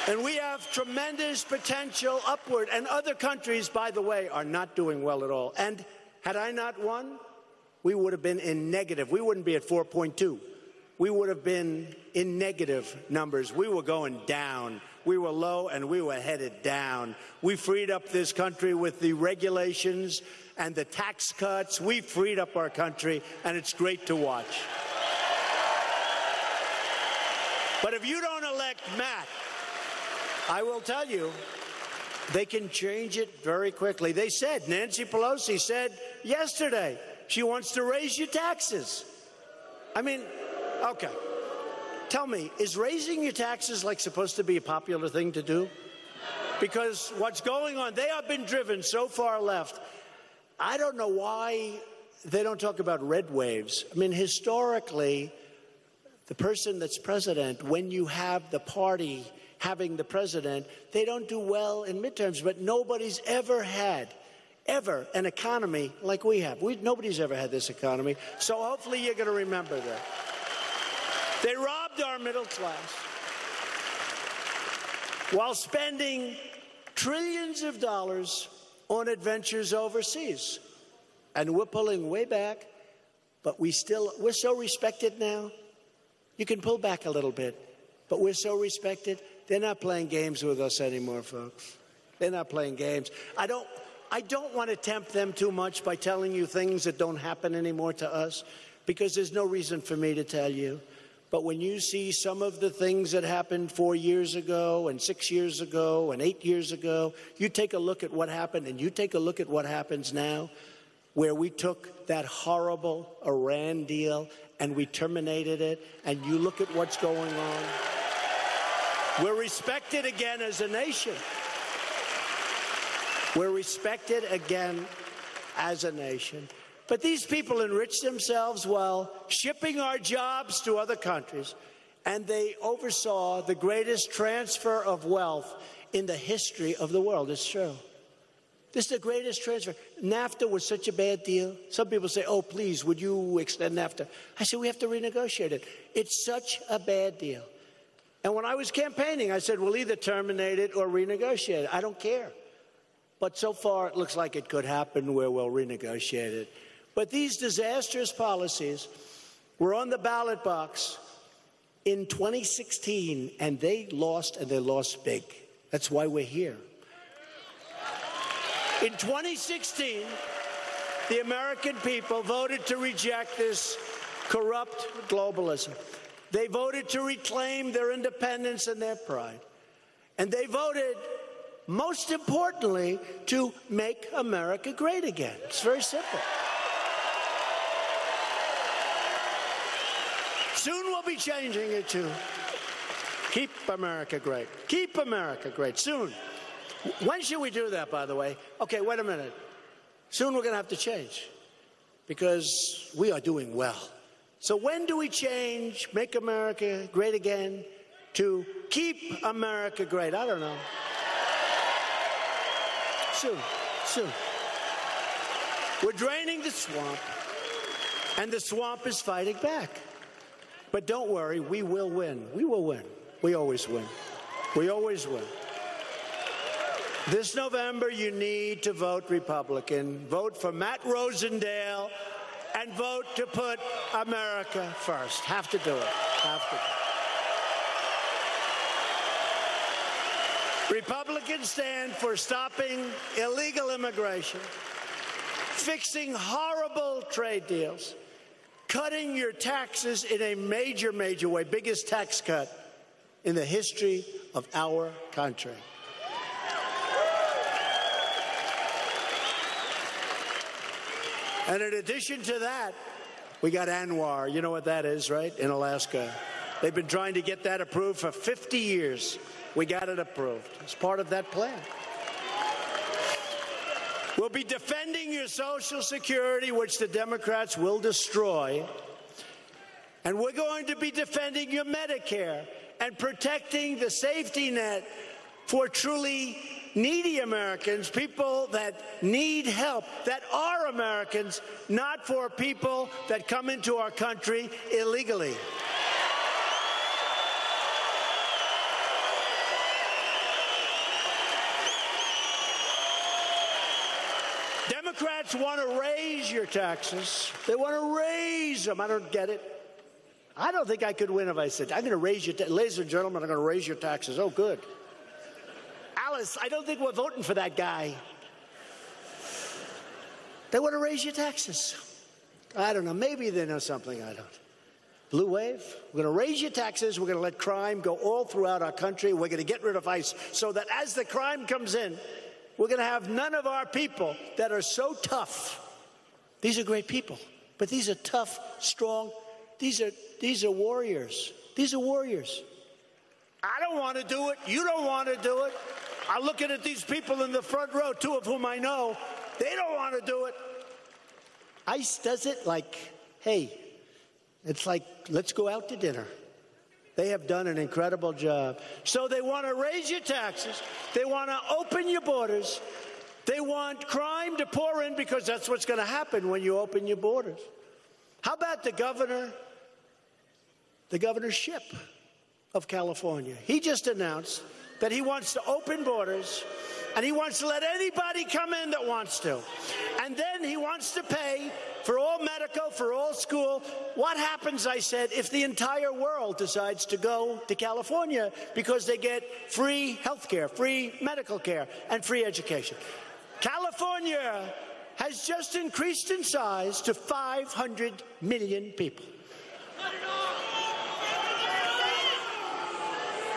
And we have tremendous potential upward. And other countries, by the way, are not doing well at all. And had I not won, we would have been in negative. We wouldn't be at 4.2. We would have been in negative numbers. We were going down. We were low, and we were headed down. We freed up this country with the regulations and the tax cuts. We freed up our country, and it's great to watch. But if you don't elect Matt, I will tell you, they can change it very quickly. They said, Nancy Pelosi said yesterday, she wants to raise your taxes. I mean, okay. Tell me, is raising your taxes like supposed to be a popular thing to do? Because what's going on, they have been driven so far left. I don't know why they don't talk about red waves. I mean, historically, the person that's president, when you have the party having the president, they don't do well in midterms, but nobody's ever had an economy like we have. Nobody's ever had this economy, so hopefully you're going to remember that. They robbed our middle class while spending trillions of dollars on adventures overseas. And we're pulling way back, but we're so respected now. You can pull back a little bit, but we're so respected. They're not playing games with us anymore, folks. They're not playing games. I don't want to tempt them too much by telling you things that don't happen anymore to us, because there's no reason for me to tell you. But when you see some of the things that happened 4 years ago and 6 years ago and 8 years ago, you take a look at what happened, and you take a look at what happens now, where we took that horrible Iran deal and we terminated it, and you look at what's going on. We're respected again as a nation. We're respected again as a nation. But these people enrich themselves while shipping our jobs to other countries, and they oversaw the greatest transfer of wealth in the history of the world. It's true. This is the greatest transfer. NAFTA was such a bad deal. Some people say, oh, please, would you extend NAFTA? I said, we have to renegotiate it. It's such a bad deal. And when I was campaigning, I said, we'll either terminate it or renegotiate it. I don't care. But so far, it looks like it could happen where we'll renegotiate it. But these disastrous policies were on the ballot box in 2016, and they lost big. That's why we're here. In 2016, the American people voted to reject this corrupt globalism. They voted to reclaim their independence and their pride. And they voted, most importantly, to make America great again. It's very simple. Soon we'll be changing it to keep America great. Keep America great. Soon. When should we do that, by the way? Okay, wait a minute. Soon we're going to have to change because we are doing well. So when do we change, make America great again, to keep America great? I don't know. Soon. We're draining the swamp, and the swamp is fighting back. But don't worry, we will win. We will win. We always win. We always win. This November, you need to vote Republican. Vote for Matt Rosendale and vote to put America first. Have to do it. Have to. Republicans stand for stopping illegal immigration, fixing horrible trade deals, cutting your taxes in a major, major way, biggest tax cut in the history of our country. And in addition to that, we got Anwar. You know what that is, right? In Alaska. They've been trying to get that approved for 50 years. We got it approved. It's part of that plan. We'll be defending your Social Security, which the Democrats will destroy. And we're going to be defending your Medicare and protecting the safety net for truly needy Americans, people that need help, that are Americans, not for people that come into our country illegally. Democrats want to raise your taxes. They want to raise them. I don't get it. I don't think I could win if I said, I'm going to raise your taxes. Ladies and gentlemen, I'm going to raise your taxes. Oh, good. Alice, I don't think we're voting for that guy. They want to raise your taxes. I don't know. Maybe they know something I don't. Blue wave, we're going to raise your taxes. We're going to let crime go all throughout our country. We're going to get rid of ICE so that as the crime comes in, we're going to have none of our people that are so tough. These are great people, but these are tough, strong. These are warriors. These are warriors. I don't want to do it. You don't want to do it. I'm looking at these people in the front row, two of whom I know. They don't want to do it. ICE does it like, hey, it's like, let's go out to dinner. They have done an incredible job. So they want to raise your taxes. They want to open your borders. They want crime to pour in because that's what's going to happen when you open your borders. How about the governorship of California? He just announced that he wants to open borders and he wants to let anybody come in that wants to. And then he wants to pay for all medical, for all school. What happens, I said, if the entire world decides to go to California because they get free health care, free medical care, and free education? California has just increased in size to 500 million people.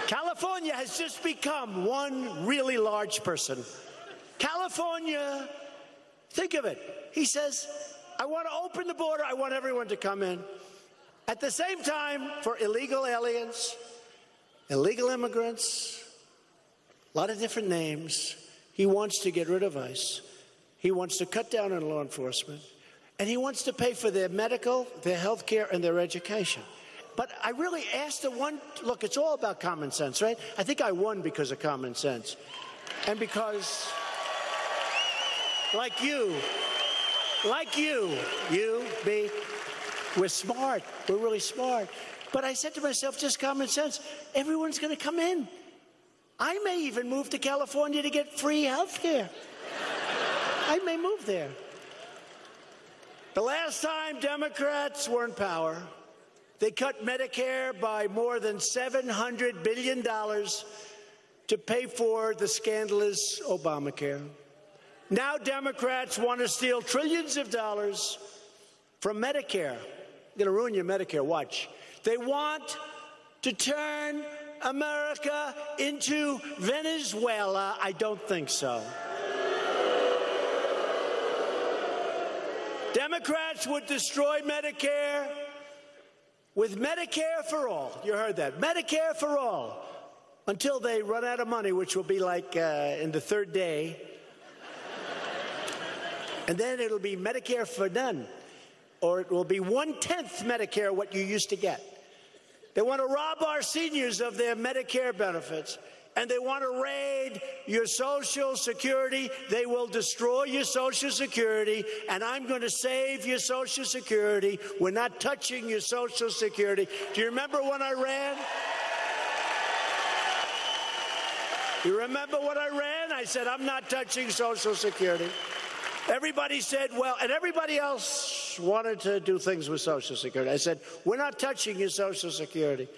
California has just become one really large person. California, think of it. He says, I want to open the border. I want everyone to come in. At the same time, for illegal aliens, illegal immigrants, a lot of different names, he wants to get rid of ICE. He wants to cut down on law enforcement. And he wants to pay for their medical, their health care, and their education. But I really asked the one, look, it's all about common sense, right? I think I won because of common sense. And because, like you, me, we're smart. We're really smart. But I said to myself, just common sense. Everyone's going to come in. I may even move to California to get free health care. I may move there. The last time Democrats were in power, they cut Medicare by more than $700 billion to pay for the scandalous Obamacare. Now Democrats want to steal trillions of dollars from Medicare. I'm going to ruin your Medicare, watch. They want to turn America into Venezuela. I don't think so. Democrats would destroy Medicare with Medicare for all. You heard that. Medicare for all. Until they run out of money, which will be like in the third day. And then it'll be Medicare for none. Or it will be 1/10 Medicare what you used to get. They want to rob our seniors of their Medicare benefits. And they want to raid your Social Security. They will destroy your Social Security. And I'm going to save your Social Security. We're not touching your Social Security. Do you remember when I ran? You remember when I ran? I said, I'm not touching Social Security. Everybody said, well, and everybody else wanted to do things with Social Security. I said, we're not touching your Social Security,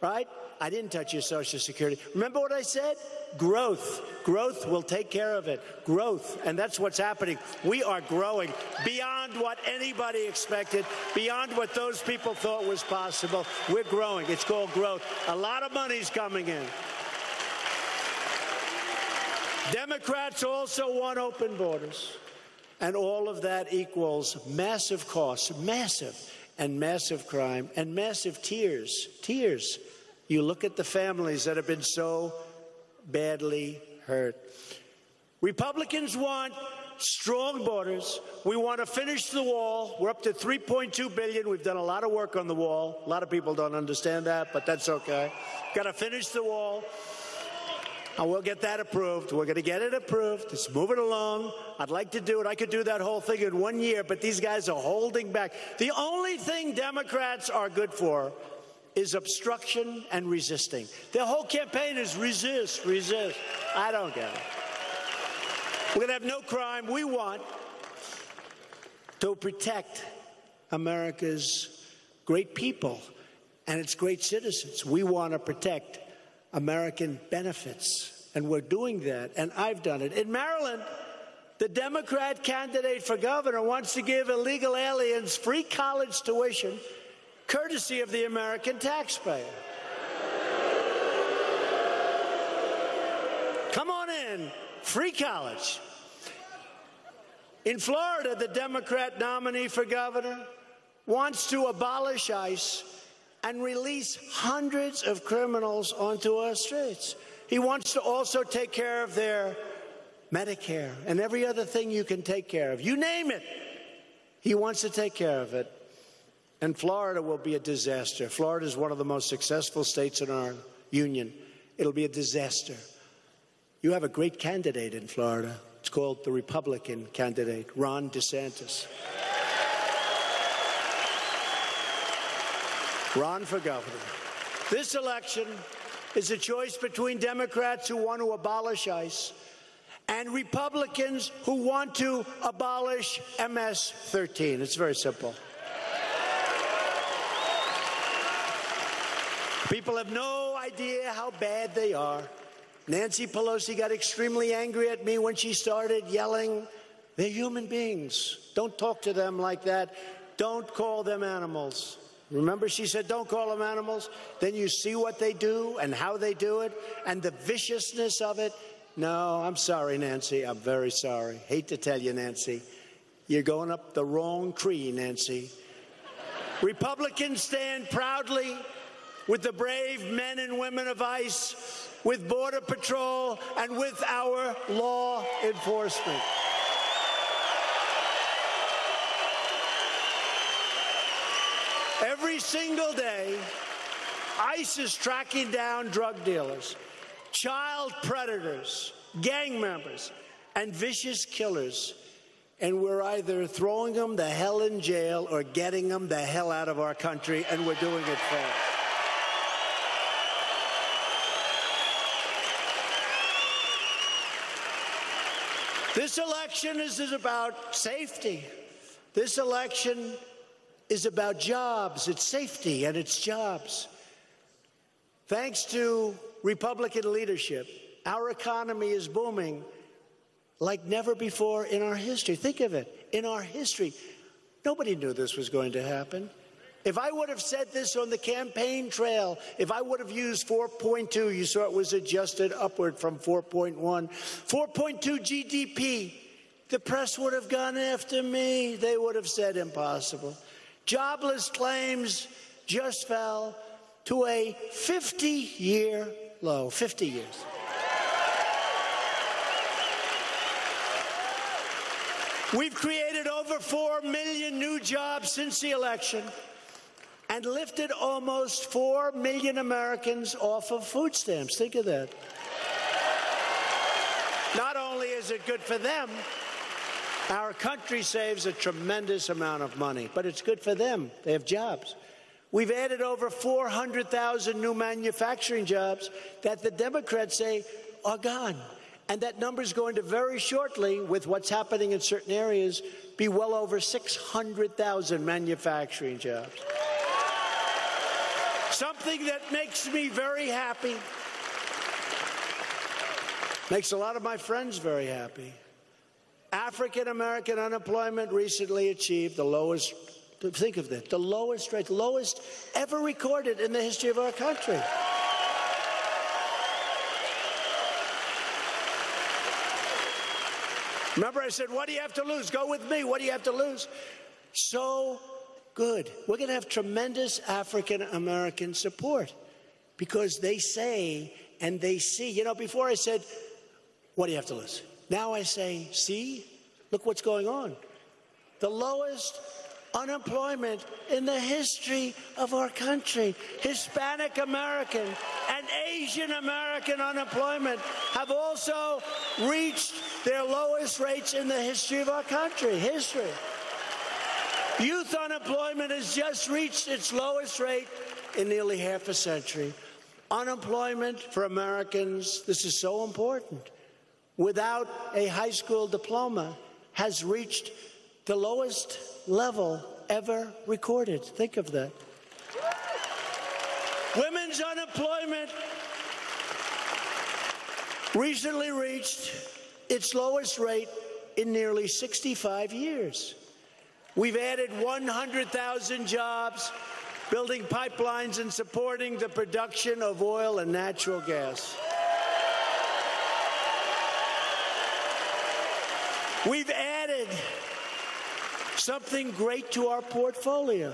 right? I didn't touch your Social Security. Remember what I said? Growth. Growth will take care of it. Growth. And that's what's happening. We are growing beyond what anybody expected, beyond what those people thought was possible. We're growing. It's called growth. A lot of money's coming in. Democrats also want open borders. And all of that equals massive costs, massive, and massive crime, and massive tears. Tears. You look at the families that have been so badly hurt. Republicans want strong borders. We want to finish the wall. We're up to $3.2 billion. We've done a lot of work on the wall. A lot of people don't understand that, but that's okay. Got to finish the wall. And we'll get that approved. We're going to get it approved. Let's move it along. I'd like to do it. I could do that whole thing in 1 year, but these guys are holding back. The only thing Democrats are good for is obstruction and resisting. Their whole campaign is resist, resist. I don't get it. We're going to have no crime. We want to protect America's great people and its great citizens. We want to protect American benefits, and we're doing that, and I've done it. In Maryland, the Democrat candidate for governor wants to give illegal aliens free college tuition, courtesy of the American taxpayer. Come on in, free college. In Florida, the Democrat nominee for governor wants to abolish ICE and release hundreds of criminals onto our streets. He wants to also take care of their Medicare and every other thing you can take care of. You name it, he wants to take care of it. And Florida will be a disaster. Florida is one of the most successful states in our union. It'll be a disaster. You have a great candidate in Florida. It's called the Republican candidate, Ron DeSantis. Ron for governor. This election is a choice between Democrats who want to abolish ICE and Republicans who want to abolish MS-13. It's very simple. People have no idea how bad they are. Nancy Pelosi got extremely angry at me when she started yelling, "They're human beings. Don't talk to them like that. Don't call them animals." Remember, she said, don't call them animals? Then you see what they do and how they do it and the viciousness of it. No, I'm sorry, Nancy. I'm very sorry. Hate to tell you, Nancy. You're going up the wrong tree, Nancy. Republicans stand proudly with the brave men and women of ICE, with Border Patrol, and with our law enforcement. Every single day, ICE is tracking down drug dealers, child predators, gang members, and vicious killers. And we're either throwing them the hell in jail or getting them the hell out of our country, and we're doing it fast. This election is about safety. This election is about jobs. It's safety and it's jobs. Thanks to Republican leadership, our economy is booming like never before in our history. Think of it. In our history, nobody knew this was going to happen. If I would have said this on the campaign trail, if I would have used 4.2, you saw it was adjusted upward from 4.1, 4.2 GDP, the press would have gone after me. They would have said impossible. Jobless claims just fell to a 50-year low, 50 years. We've created over 4 million new jobs since the election and lifted almost 4 million Americans off of food stamps. Think of that. Not only is it good for them, our country saves a tremendous amount of money, but it's good for them. They have jobs. We've added over 400,000 new manufacturing jobs that the Democrats say are gone. And that number is going to very shortly, with what's happening in certain areas, be well over 600,000 manufacturing jobs. Something that makes me very happy, makes a lot of my friends very happy. African-American unemployment recently achieved the lowest, think of that, the lowest rate, lowest ever recorded in the history of our country. Remember, I said, what do you have to lose? Go with me. What do you have to lose? So good. We're going to have tremendous African-American support because they say and they see. You know, before I said, what do you have to lose? Now I say, see, look what's going on. The lowest unemployment in the history of our country. Hispanic American and Asian American unemployment have also reached their lowest rates in the history of our country. History. Youth unemployment has just reached its lowest rate in nearly half a century. Unemployment for Americans, this is so important, without a high school diploma has reached the lowest level ever recorded. Think of that. Women's unemployment recently reached its lowest rate in nearly 65 years. We've added 100,000 jobs, building pipelines and supporting the production of oil and natural gas. We've added something great to our portfolio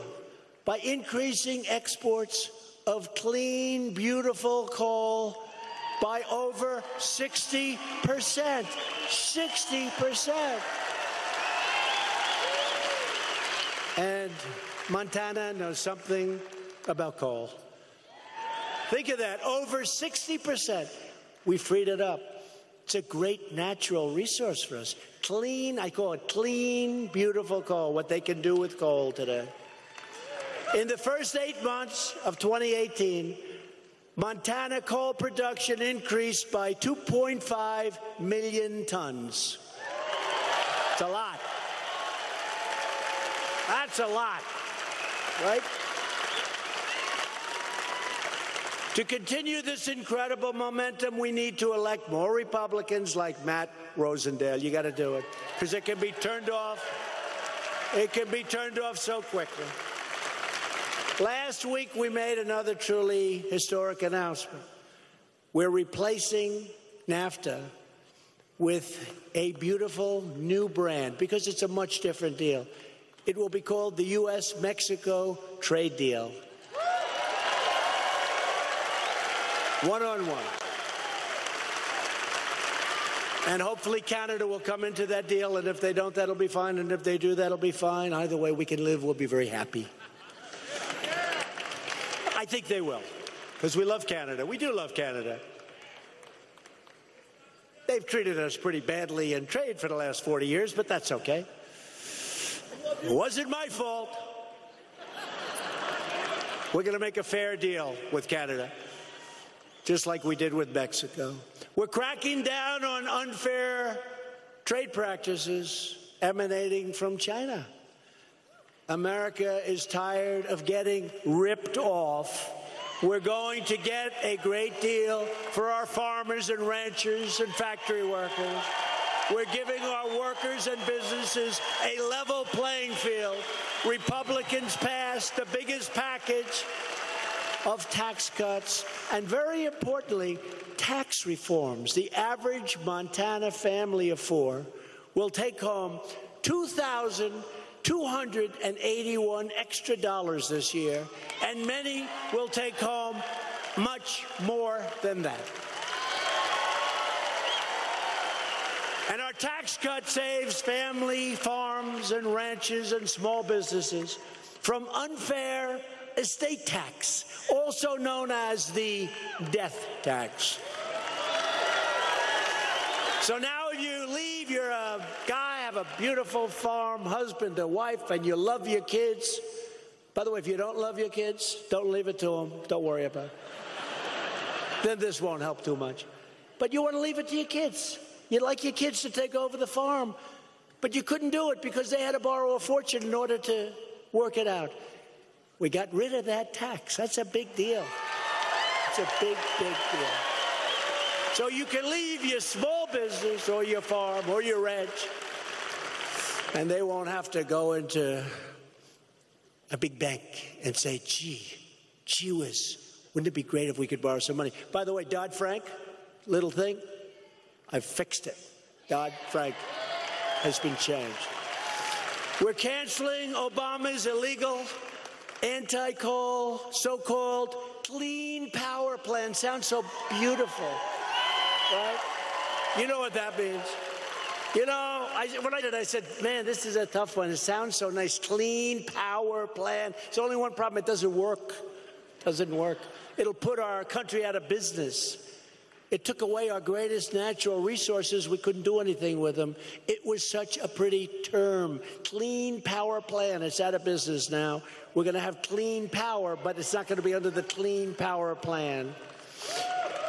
by increasing exports of clean, beautiful coal by over 60%. 60%. And Montana knows something about coal. Think of that, over 60%. We freed it up. It's a great natural resource for us. Clean, I call it clean, beautiful coal, what they can do with coal today. In the first 8 months of 2018, Montana coal production increased by 2.5 million tons. It's a lot. That's a lot, right? To continue this incredible momentum, we need to elect more Republicans like Matt Rosendale. You got to do it, because it can be turned off. It can be turned off so quickly. Last week, we made another truly historic announcement. We're replacing NAFTA with a beautiful new brand, because it's a much different deal. It will be called the U.S.-Mexico Trade Deal. One-on-one. And hopefully Canada will come into that deal, and if they don't, that'll be fine, and if they do, that'll be fine. Either way, we can live, we'll be very happy. I think they will, because we love Canada. We do love Canada. They've treated us pretty badly in trade for the last 40 years, but that's okay. It wasn't my fault. We're going to make a fair deal with Canada, just like we did with Mexico. We're cracking down on unfair trade practices emanating from China. America is tired of getting ripped off. We're going to get a great deal for our farmers and ranchers and factory workers. We're giving our workers and businesses a level playing field. Republicans passed the biggest package of tax cuts and, very importantly, tax reforms. The average Montana family of four will take home $2,281 extra dollars this year, and many will take home much more than that. And our tax cut saves family farms and ranches and small businesses from unfair estate tax, also known as the death tax. So now if you leave, you're a guy, have a beautiful farm, husband, a wife, and you love your kids. By the way, if you don't love your kids, don't leave it to them. Don't worry about it. Then this won't help too much. But you want to leave it to your kids. You'd like your kids to take over the farm, but you couldn't do it because they had to borrow a fortune in order to work it out. We got rid of that tax. That's a big deal. It's a big, big deal. So you can leave your small business or your farm or your ranch, and they won't have to go into a big bank and say, gee whiz, wouldn't it be great if we could borrow some money? By the way, Dodd-Frank, little thing, I fixed it. Dodd-Frank. has been changed. We're canceling Obama's illegal anti-coal, so-called clean power plan. Sounds so beautiful, right? You know what that means. You know, when I did, I said, man, this is a tough one. It sounds so nice. Clean power plan. There's only one problem. It doesn't work. Doesn't work. It'll put our country out of business. It took away our greatest natural resources. We couldn't do anything with them. It was such a pretty term. Clean power plan. It's out of business now. We're going to have clean power, but it's not going to be under the Clean Power Plan.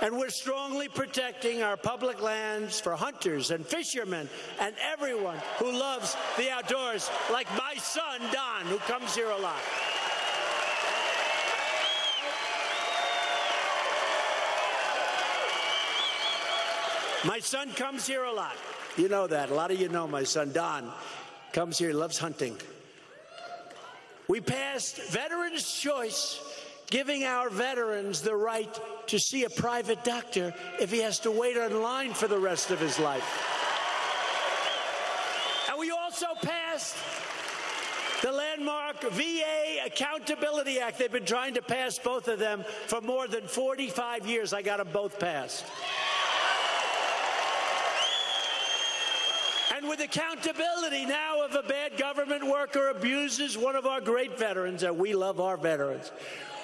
And we're strongly protecting our public lands for hunters and fishermen and everyone who loves the outdoors, like my son, Don, who comes here a lot. My son comes here a lot. You know that. A lot of you know my son, Don, comes here. He loves hunting. We passed Veterans' Choice, giving our veterans the right to see a private doctor if he has to wait in line for the rest of his life. And we also passed the landmark VA Accountability Act. They've been trying to pass both of them for more than 45 years. I got them both passed. And with accountability now, if a bad government worker abuses one of our great veterans, and we love our veterans,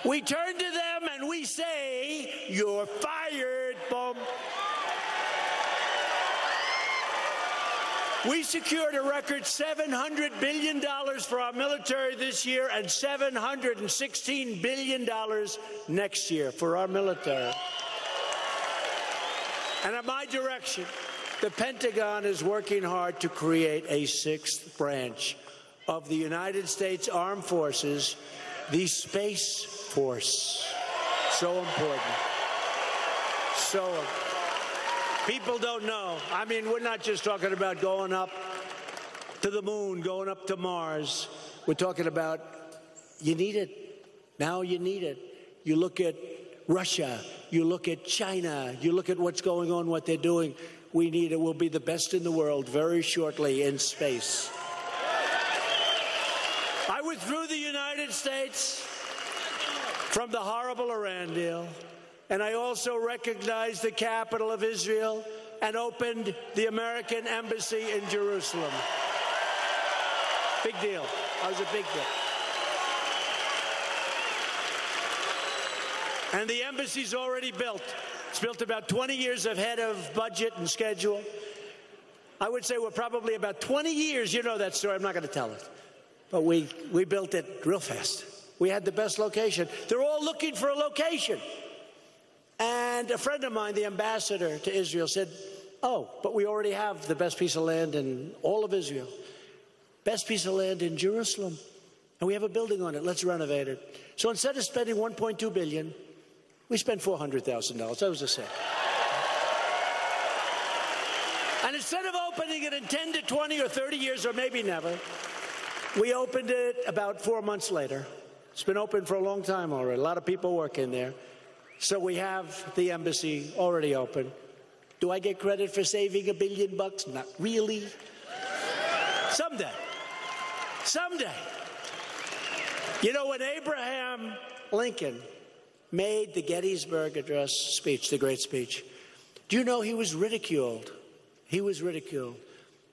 we turn to them and we say, you're fired, boom. We secured a record $700 billion for our military this year and $716 billion next year for our military. And at my direction, the Pentagon is working hard to create a sixth branch of the United States Armed Forces, the Space Force. So important. So important. People don't know. I mean, we're not just talking about going up to the moon, going up to Mars. We're talking about, you need it. Now you need it. You look at Russia. You look at China. You look at what's going on, what they're doing. We need it. We'll be the best in the world very shortly in space. I withdrew the United States from the horrible Iran deal, and I also recognized the capital of Israel and opened the American embassy in Jerusalem. Big deal. That was a big deal. And the embassy's already built. It's built about 20 years ahead of budget and schedule. I would say we're probably about 20 years. You know that story. I'm not going to tell it. But we built it real fast. We had the best location. They're all looking for a location. And a friend of mine, the ambassador to Israel, said, oh, but we already have the best piece of land in all of Israel. Best piece of land in Jerusalem. And we have a building on it. Let's renovate it. So instead of spending $1.2 billion, we spent $400,000. That was a sale. And instead of opening it in 10 to 20 or 30 years, or maybe never, we opened it about 4 months later. It's been open for a long time already. A lot of people work in there. So we have the embassy already open. Do I get credit for saving $1 billion? Not really. Someday. Someday. You know, when Abraham Lincoln made the Gettysburg Address speech, the great speech, do you know he was ridiculed? He was ridiculed.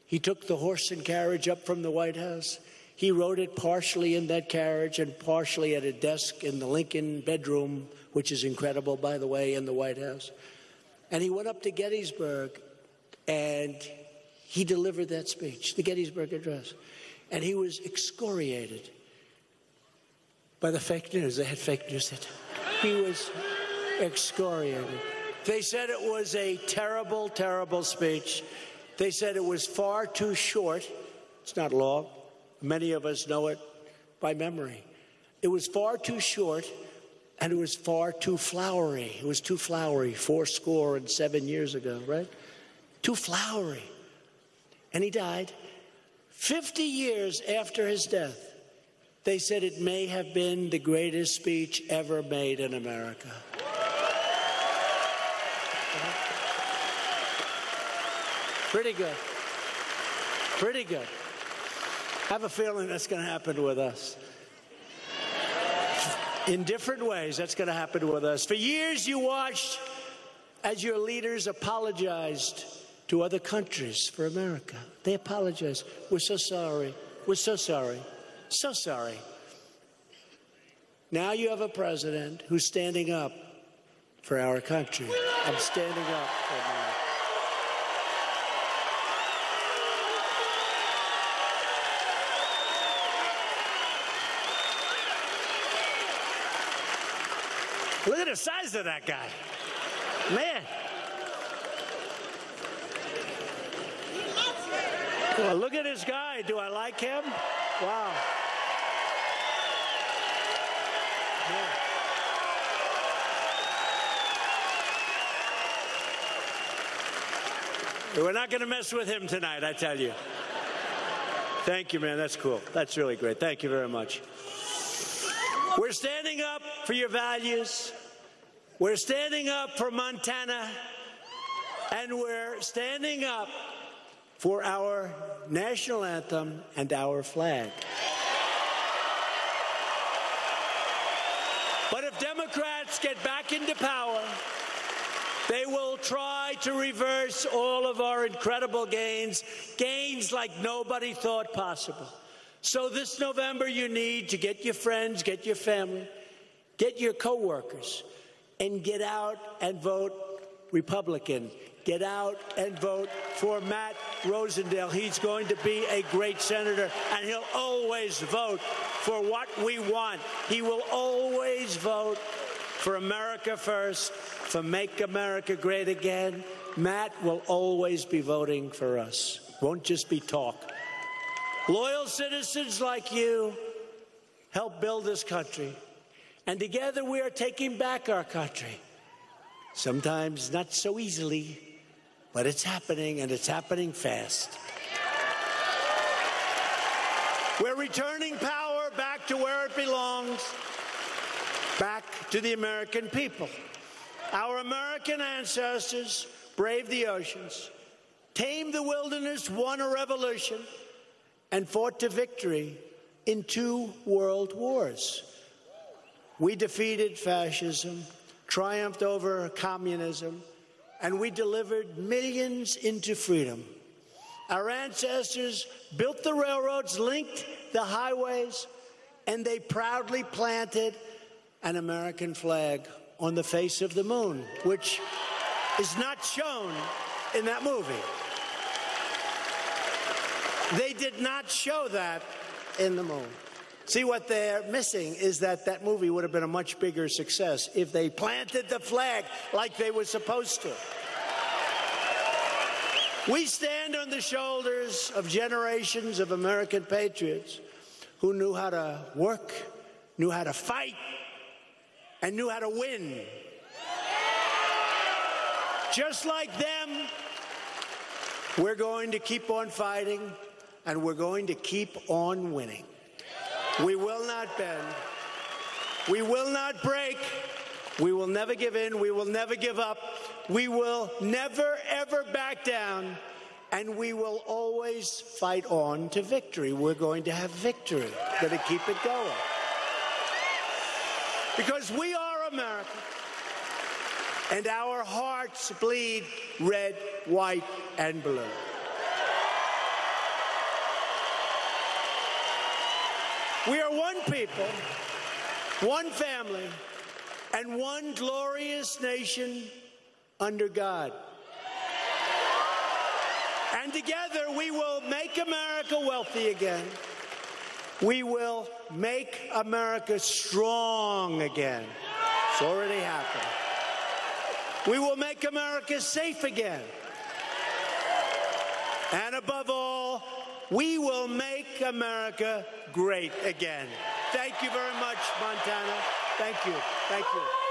He took the horse and carriage up from the White House. He wrote it partially in that carriage and partially at a desk in the Lincoln bedroom, which is incredible, by the way, in the White House. And he went up to Gettysburg, and he delivered that speech, the Gettysburg Address. And he was excoriated by the fake news. They had fake news. He was excoriated. They said it was a terrible, terrible speech. They said it was far too short. It's not long. Many of us know it by memory. It was far too short, and it was far too flowery. It was too flowery 77 years ago, right? Too flowery. And he died. 50 years after his death, they said it may have been the greatest speech ever made in America. Pretty good. Pretty good. I have a feeling that's going to happen with us. In different ways, that's going to happen with us. For years, you watched as your leaders apologized to other countries for America. They apologized. We're so sorry. We're so sorry. So sorry. Now you have a president who's standing up for our country. I'm standing up for America. Look at the size of that guy. Man. Well, look at this guy. Do I like him? Wow. Yeah. We're not going to mess with him tonight, I tell you. Thank you, man. That's cool. That's really great. Thank you very much. We're standing up for your values. We're standing up for Montana. And we're standing up for our national anthem and our flag. But if Democrats get back into power, they will try to reverse all of our incredible gains, gains like nobody thought possible. So this November, you need to get your friends, get your family, get your coworkers, and get out and vote Republican. Get out and vote for Matt Rosendale. He's going to be a great senator, and he'll always vote for what we want. He will always vote for America first, for Make America Great Again. Matt will always be voting for us. Won't just be talk. Loyal citizens like you help build this country, and together we are taking back our country. Sometimes not so easily, but it's happening, and it's happening fast. We're returning power back to where it belongs, back to the American people. Our American ancestors braved the oceans, tamed the wilderness, won a revolution, and fought to victory in 2 world wars. We defeated fascism, triumphed over communism, and we delivered millions into freedom. Our ancestors built the railroads, linked the highways, and they proudly planted an American flag on the face of the moon, which is not shown in that movie. They did not show that in the moon. See, what they're missing is that that movie would have been a much bigger success if they planted the flag like they were supposed to. We stand on the shoulders of generations of American patriots who knew how to work, knew how to fight, and knew how to win. Just like them, we're going to keep on fighting, and we're going to keep on winning. We will not bend. We will not break. We will never give in. We will never give up. We will never, ever back down. And we will always fight on to victory. We're going to have victory. We're going to keep it going. Because we are America. And our hearts bleed red, white, and blue. We are one people, one family, and one glorious nation under God. And together we will make America wealthy again. We will make America strong again. It's already happened. We will make America safe again. And above all, we will make America great again. Thank you very much, Montana. Thank you. Thank you.